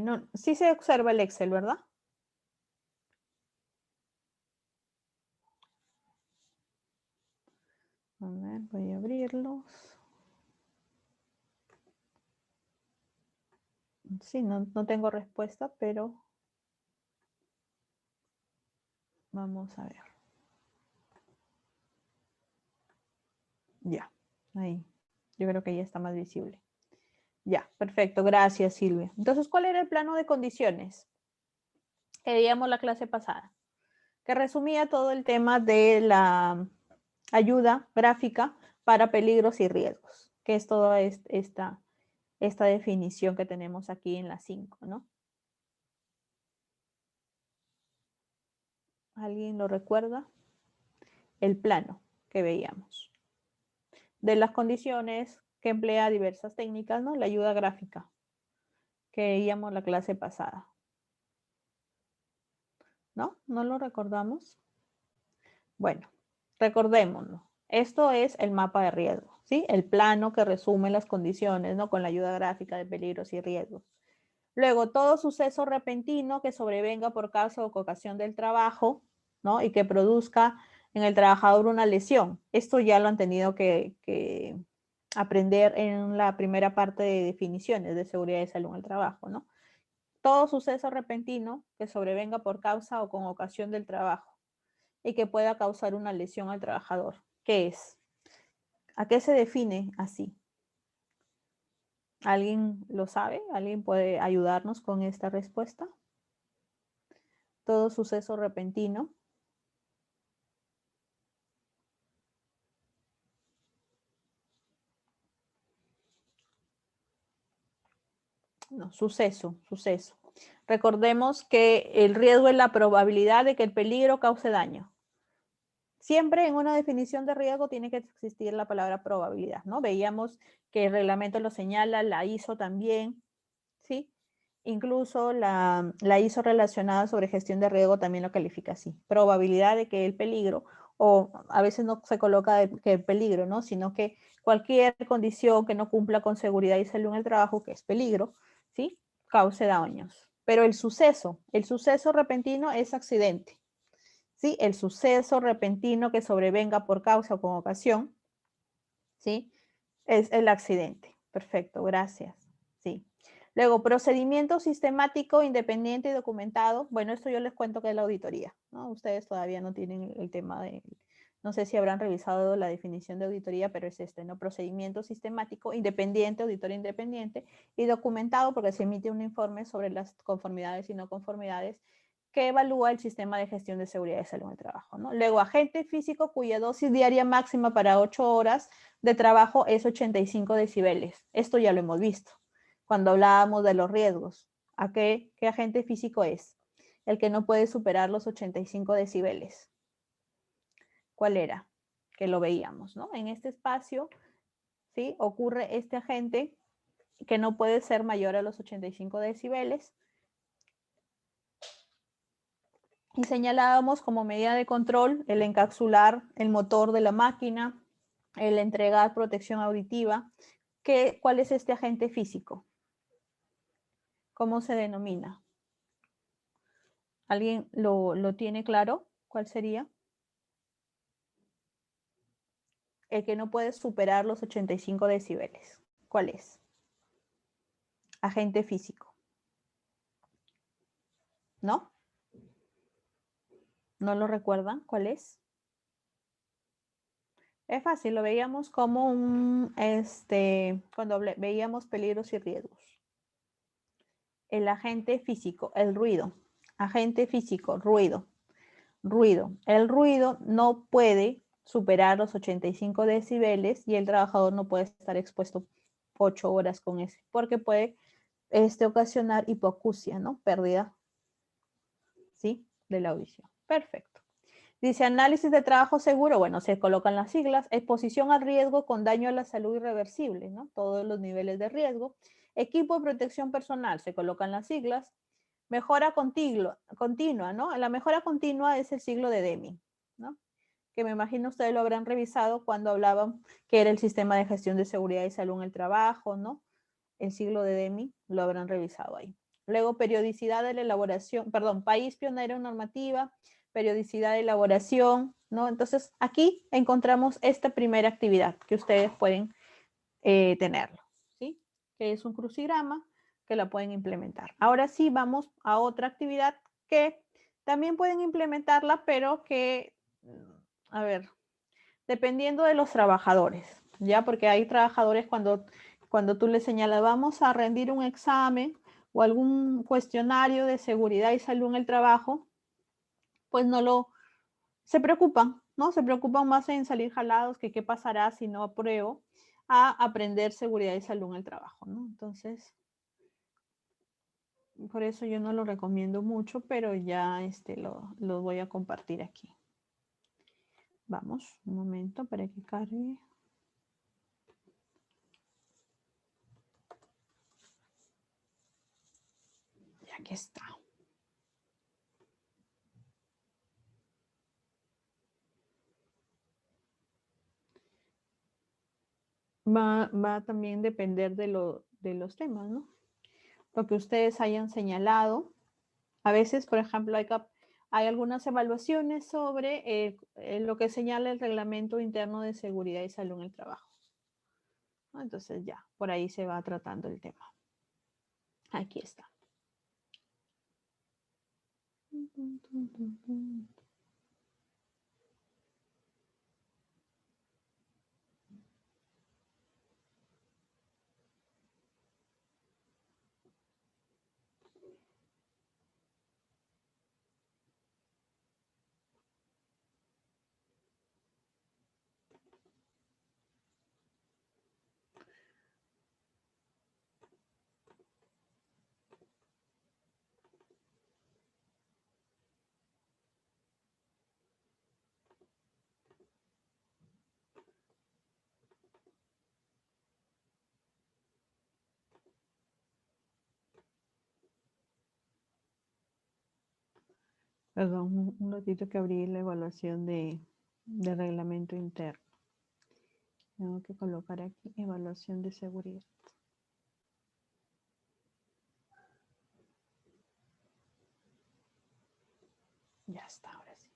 No, sí se observa el Excel, ¿verdad? A ver, voy a abrirlos. Sí, no tengo respuesta, pero vamos a ver. Ya, ahí. Yo creo que ya está más visible. Ya, perfecto. Gracias, Silvia. Entonces, ¿cuál era el plano de condiciones que veíamos la clase pasada? Que resumía todo el tema de la ayuda gráfica para peligros y riesgos, que es toda esta definición que tenemos aquí en la 5, ¿no? ¿Alguien lo recuerda? El plano que veíamos. De las condiciones que emplea diversas técnicas, ¿no? La ayuda gráfica que veíamos la clase pasada. ¿No? ¿No lo recordamos? Bueno, recordémoslo. Esto es el mapa de riesgo, ¿sí? El plano que resume las condiciones, ¿no? Con la ayuda gráfica de peligros y riesgos. Luego, todo suceso repentino que sobrevenga por causa o ocasión del trabajo, ¿no? Y que produzca en el trabajador una lesión. Esto ya lo han tenido que aprender en la primera parte de definiciones de seguridad y salud en el trabajo, ¿no? Todo suceso repentino que sobrevenga por causa o con ocasión del trabajo y que pueda causar una lesión al trabajador. ¿Qué es? ¿A qué se define así? ¿Alguien lo sabe? ¿Alguien puede ayudarnos con esta respuesta? Todo suceso repentino. No, suceso. Recordemos que el riesgo es la probabilidad de que el peligro cause daño. Siempre en una definición de riesgo tiene que existir la palabra probabilidad, ¿no? Veíamos que el reglamento lo señala, la ISO también, ¿sí? Incluso la ISO relacionada sobre gestión de riesgo también lo califica así. Probabilidad de que el peligro, o a veces no se coloca que el peligro, ¿no? Sino que cualquier condición que no cumpla con seguridad y salud en el trabajo, que es peligro, ¿sí? Cause daños. Pero el suceso repentino es accidente. ¿Sí? El suceso repentino que sobrevenga por causa o con ocasión, ¿sí? Es el accidente. Perfecto, gracias. Sí. Luego, procedimiento sistemático, independiente y documentado. Bueno, esto yo les cuento que es la auditoría, ¿no? Ustedes todavía no tienen el tema de, no sé si habrán revisado la definición de auditoría, pero es ¿no? Procedimiento sistemático, independiente, auditor independiente y documentado porque se emite un informe sobre las conformidades y no conformidades que evalúa el sistema de gestión de seguridad y salud en el trabajo, ¿no? Luego, agente físico cuya dosis diaria máxima para 8 horas de trabajo es 85 decibeles. Esto ya lo hemos visto cuando hablábamos de los riesgos. ¿A qué agente físico es? El que no puede superar los 85 decibeles. ¿Cuál era? Que lo veíamos, ¿no? En este espacio, ¿sí? Ocurre este agente que no puede ser mayor a los 85 decibeles. Y señalábamos como medida de control el encapsular el motor de la máquina, el entregar protección auditiva. ¿Cuál es este agente físico? ¿Cómo se denomina? ¿Alguien lo tiene claro? ¿Cuál sería? El que no puede superar los 85 decibeles. ¿Cuál es? Agente físico. ¿No? ¿No lo recuerdan? ¿Cuál es? Es fácil, lo veíamos como cuando veíamos peligros y riesgos. El agente físico, el ruido. Agente físico, ruido. Ruido. El ruido no puede superar los 85 decibeles y el trabajador no puede estar expuesto 8 horas con ese, porque puede ocasionar hipoacusia, ¿no? Pérdida, ¿sí? De la audición. Perfecto. Dice análisis de trabajo seguro, bueno, se colocan las siglas, exposición al riesgo con daño a la salud irreversible, ¿no? Todos los niveles de riesgo. Equipo de protección personal, se colocan las siglas. Mejora continua, ¿no? La mejora continua es el siglo de Deming, ¿no? Que me imagino ustedes lo habrán revisado cuando hablaban que era el sistema de gestión de seguridad y salud en el trabajo, ¿no? El siglo de Deming, lo habrán revisado ahí. Luego, periodicidad de la elaboración, perdón, país pionero en normativa, periodicidad de elaboración, ¿no? Entonces, aquí encontramos esta primera actividad que ustedes pueden tenerlo, ¿sí? Que es un crucigrama que la pueden implementar. Ahora sí, vamos a otra actividad que también pueden implementarla, pero que, a ver, dependiendo de los trabajadores, ¿ya? Porque hay trabajadores cuando tú les señalas, vamos a rendir un examen o algún cuestionario de seguridad y salud en el trabajo, pues se preocupan, ¿no? Se preocupan más en salir jalados que qué pasará si no apruebo a aprender seguridad y salud en el trabajo, ¿no? Entonces, por eso yo no lo recomiendo mucho, pero ya lo voy a compartir aquí. Vamos, un momento para que cargue. Y aquí está. Va a también depender de los temas, ¿no? Lo que ustedes hayan señalado. A veces, por ejemplo, hay algunas evaluaciones sobre lo que señala el Reglamento Interno de Seguridad y Salud en el Trabajo, ¿no? Entonces ya, por ahí se va tratando el tema. Aquí está. Perdón, un ratito que abrí la evaluación de reglamento interno. Tengo que colocar aquí evaluación de seguridad. Ya está, ahora sí.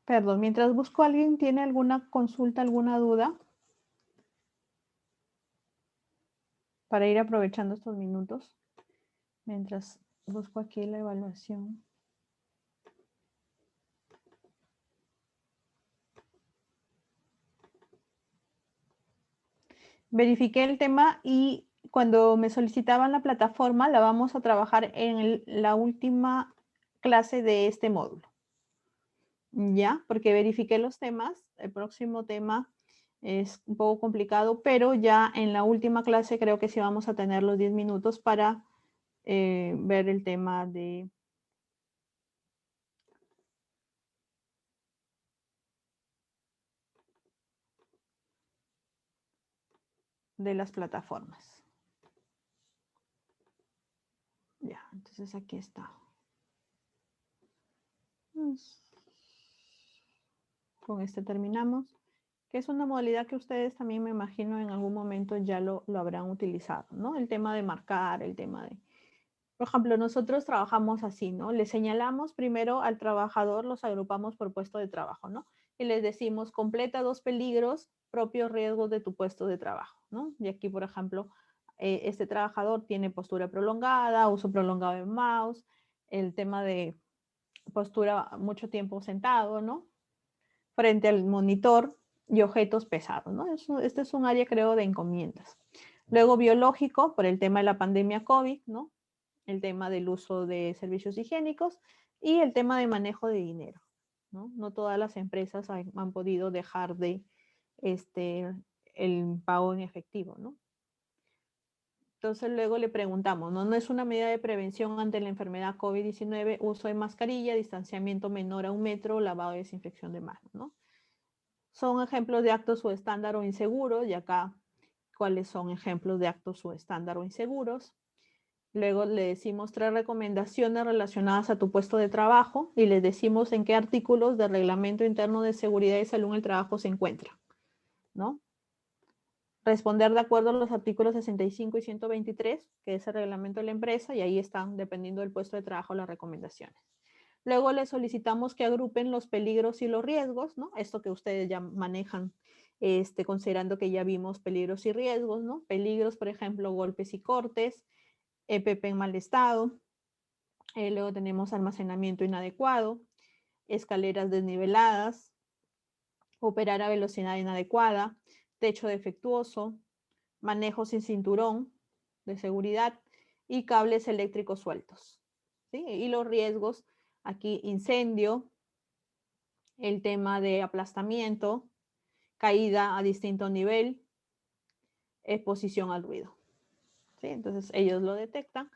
Perdón, mientras busco a alguien, ¿tiene alguna consulta, alguna duda? Para ir aprovechando estos minutos, mientras busco aquí la evaluación. Verifiqué el tema y cuando me solicitaban la plataforma, la vamos a trabajar en la última clase de este módulo. ¿Ya? Porque verifiqué los temas. El próximo tema es un poco complicado, pero ya en la última clase creo que sí vamos a tener los 10 minutos para ver el tema de las plataformas. Ya, entonces aquí está. Con este terminamos, que es una modalidad que ustedes también me imagino en algún momento ya lo habrán utilizado, ¿no? El tema de marcar, el tema de... Por ejemplo, nosotros trabajamos así, ¿no? Le señalamos primero al trabajador, los agrupamos por puesto de trabajo, ¿no? Y les decimos, completa 2 peligros, propios riesgos de tu puesto de trabajo, ¿no? Y aquí, por ejemplo, este trabajador tiene postura prolongada, uso prolongado de mouse, el tema de postura mucho tiempo sentado, ¿no? Frente al monitor y objetos pesados, ¿no? Este es un área, creo, de encomiendas. Luego biológico, por el tema de la pandemia COVID, ¿no? El tema del uso de servicios higiénicos y el tema de manejo de dinero, ¿no? No todas las empresas han podido dejar de el pago en efectivo, ¿no? Entonces luego le preguntamos, ¿no? No es una medida de prevención ante la enfermedad COVID-19, uso de mascarilla, distanciamiento menor a 1 metro, lavado y desinfección de manos, ¿no? Son ejemplos de actos o estándar o inseguros, y acá cuáles son ejemplos de actos o estándar o inseguros. Luego le decimos 3 recomendaciones relacionadas a tu puesto de trabajo y les decimos en qué artículos del Reglamento Interno de Seguridad y Salud en el Trabajo se encuentra, ¿no? Responder de acuerdo a los artículos 65 y 123, que es el reglamento de la empresa, y ahí están, dependiendo del puesto de trabajo, las recomendaciones. Luego les solicitamos que agrupen los peligros y los riesgos, ¿no? Esto que ustedes ya manejan, considerando que ya vimos peligros y riesgos, ¿no? Peligros, por ejemplo, golpes y cortes, EPP en mal estado, luego tenemos almacenamiento inadecuado, escaleras desniveladas, operar a velocidad inadecuada, techo defectuoso, manejo sin cinturón de seguridad y cables eléctricos sueltos, ¿sí? Y los riesgos, aquí incendio, el tema de aplastamiento, caída a distinto nivel, exposición al ruido, ¿sí? Entonces ellos lo detectan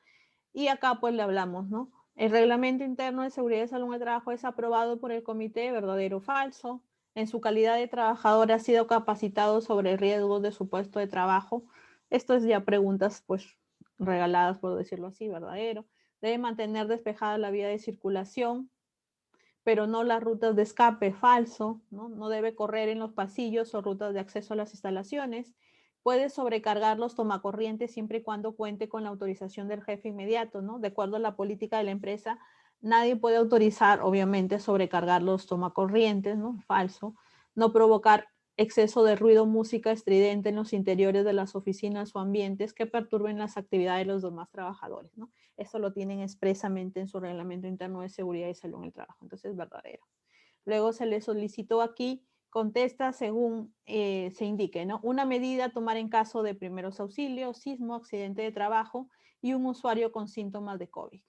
y acá pues le hablamos, ¿no? El Reglamento Interno de Seguridad y Salud en el Trabajo es aprobado por el comité, verdadero o falso. En su calidad de trabajador ha sido capacitado sobre riesgos de su puesto de trabajo. Esto es ya preguntas pues regaladas, por decirlo así, verdadero. Debe mantener despejada la vía de circulación, pero no las rutas de escape, falso, ¿no? No debe correr en los pasillos o rutas de acceso a las instalaciones. Puede sobrecargar los tomacorrientes siempre y cuando cuente con la autorización del jefe inmediato, ¿no? De acuerdo a la política de la empresa, nadie puede autorizar, obviamente, sobrecargar los tomacorrientes, ¿no? Falso. No provocar exceso de ruido, música estridente en los interiores de las oficinas o ambientes que perturben las actividades de los demás trabajadores, ¿no? Esto lo tienen expresamente en su Reglamento Interno de Seguridad y Salud en el Trabajo. Entonces es verdadero. Luego se le solicitó aquí, contesta según se indique, ¿no? Una medida a tomar en caso de primeros auxilios, sismo, accidente de trabajo y un usuario con síntomas de COVID.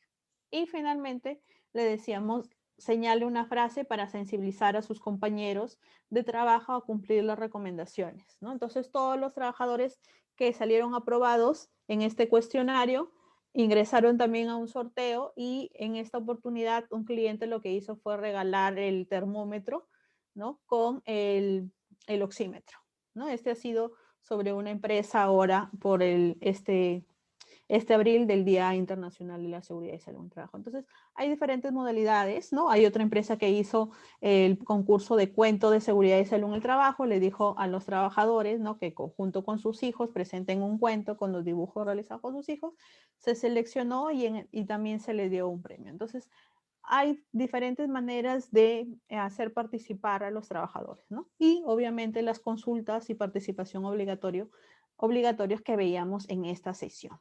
Y finalmente le decíamos, señale una frase para sensibilizar a sus compañeros de trabajo a cumplir las recomendaciones, ¿no? Entonces todos los trabajadores que salieron aprobados en este cuestionario ingresaron también a un sorteo y en esta oportunidad un cliente lo que hizo fue regalar el termómetro, ¿no? Con el oxímetro, ¿no? Este ha sido sobre una empresa ahora por este abril del Día Internacional de la Seguridad y Salud en el Trabajo. Entonces, hay diferentes modalidades, ¿no? Hay otra empresa que hizo el concurso de cuento de seguridad y salud en el trabajo, le dijo a los trabajadores, ¿no? Que junto con sus hijos presenten un cuento con los dibujos realizados por sus hijos, se seleccionó y también se le dio un premio. Entonces, hay diferentes maneras de hacer participar a los trabajadores, ¿no? Y obviamente las consultas y participación obligatorios que veíamos en esta sesión.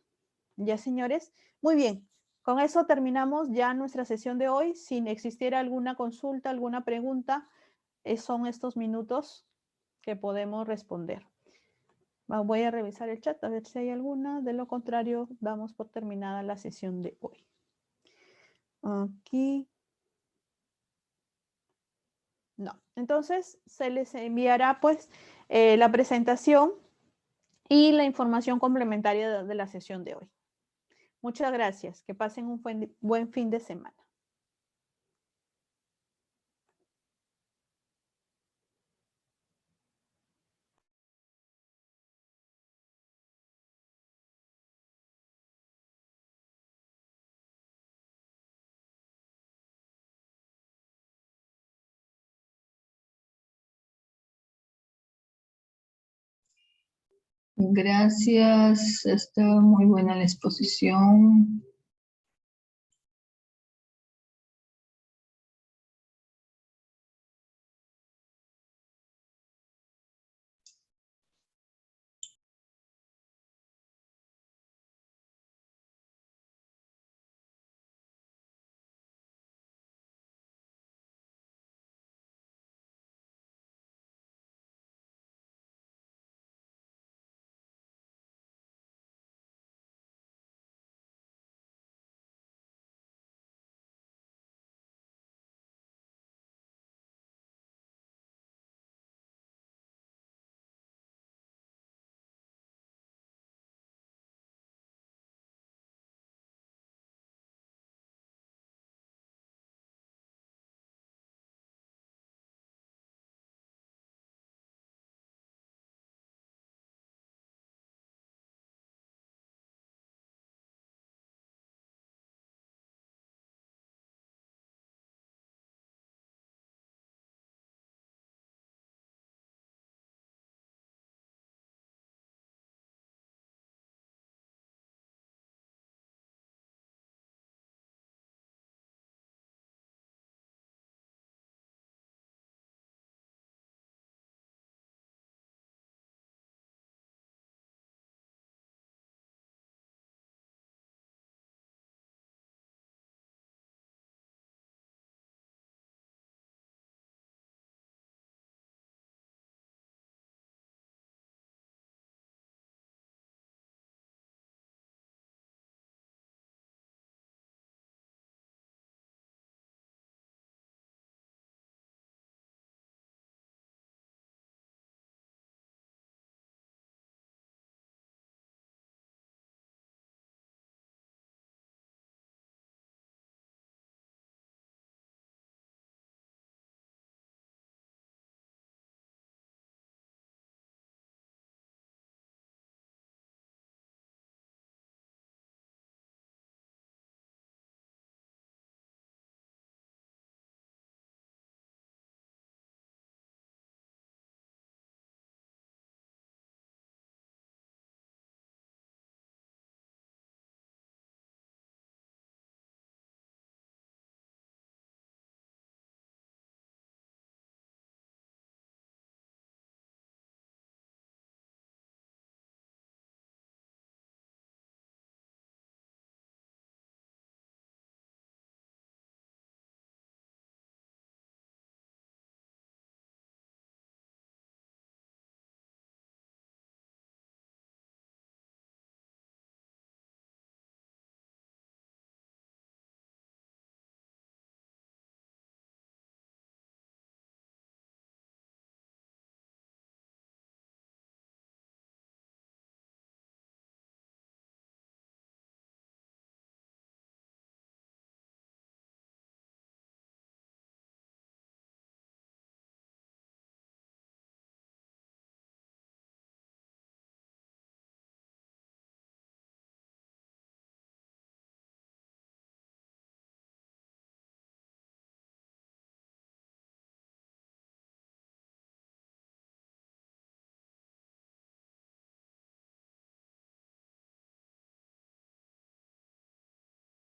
¿Ya, señores? Muy bien. Con eso terminamos ya nuestra sesión de hoy. Si existiera alguna consulta, alguna pregunta, son estos minutos que podemos responder. Voy a revisar el chat a ver si hay alguna. De lo contrario, damos por terminada la sesión de hoy. Aquí. No. Entonces, se les enviará pues la presentación y la información complementaria de la sesión de hoy. Muchas gracias. Que pasen un buen fin de semana. Gracias, está muy buena la exposición.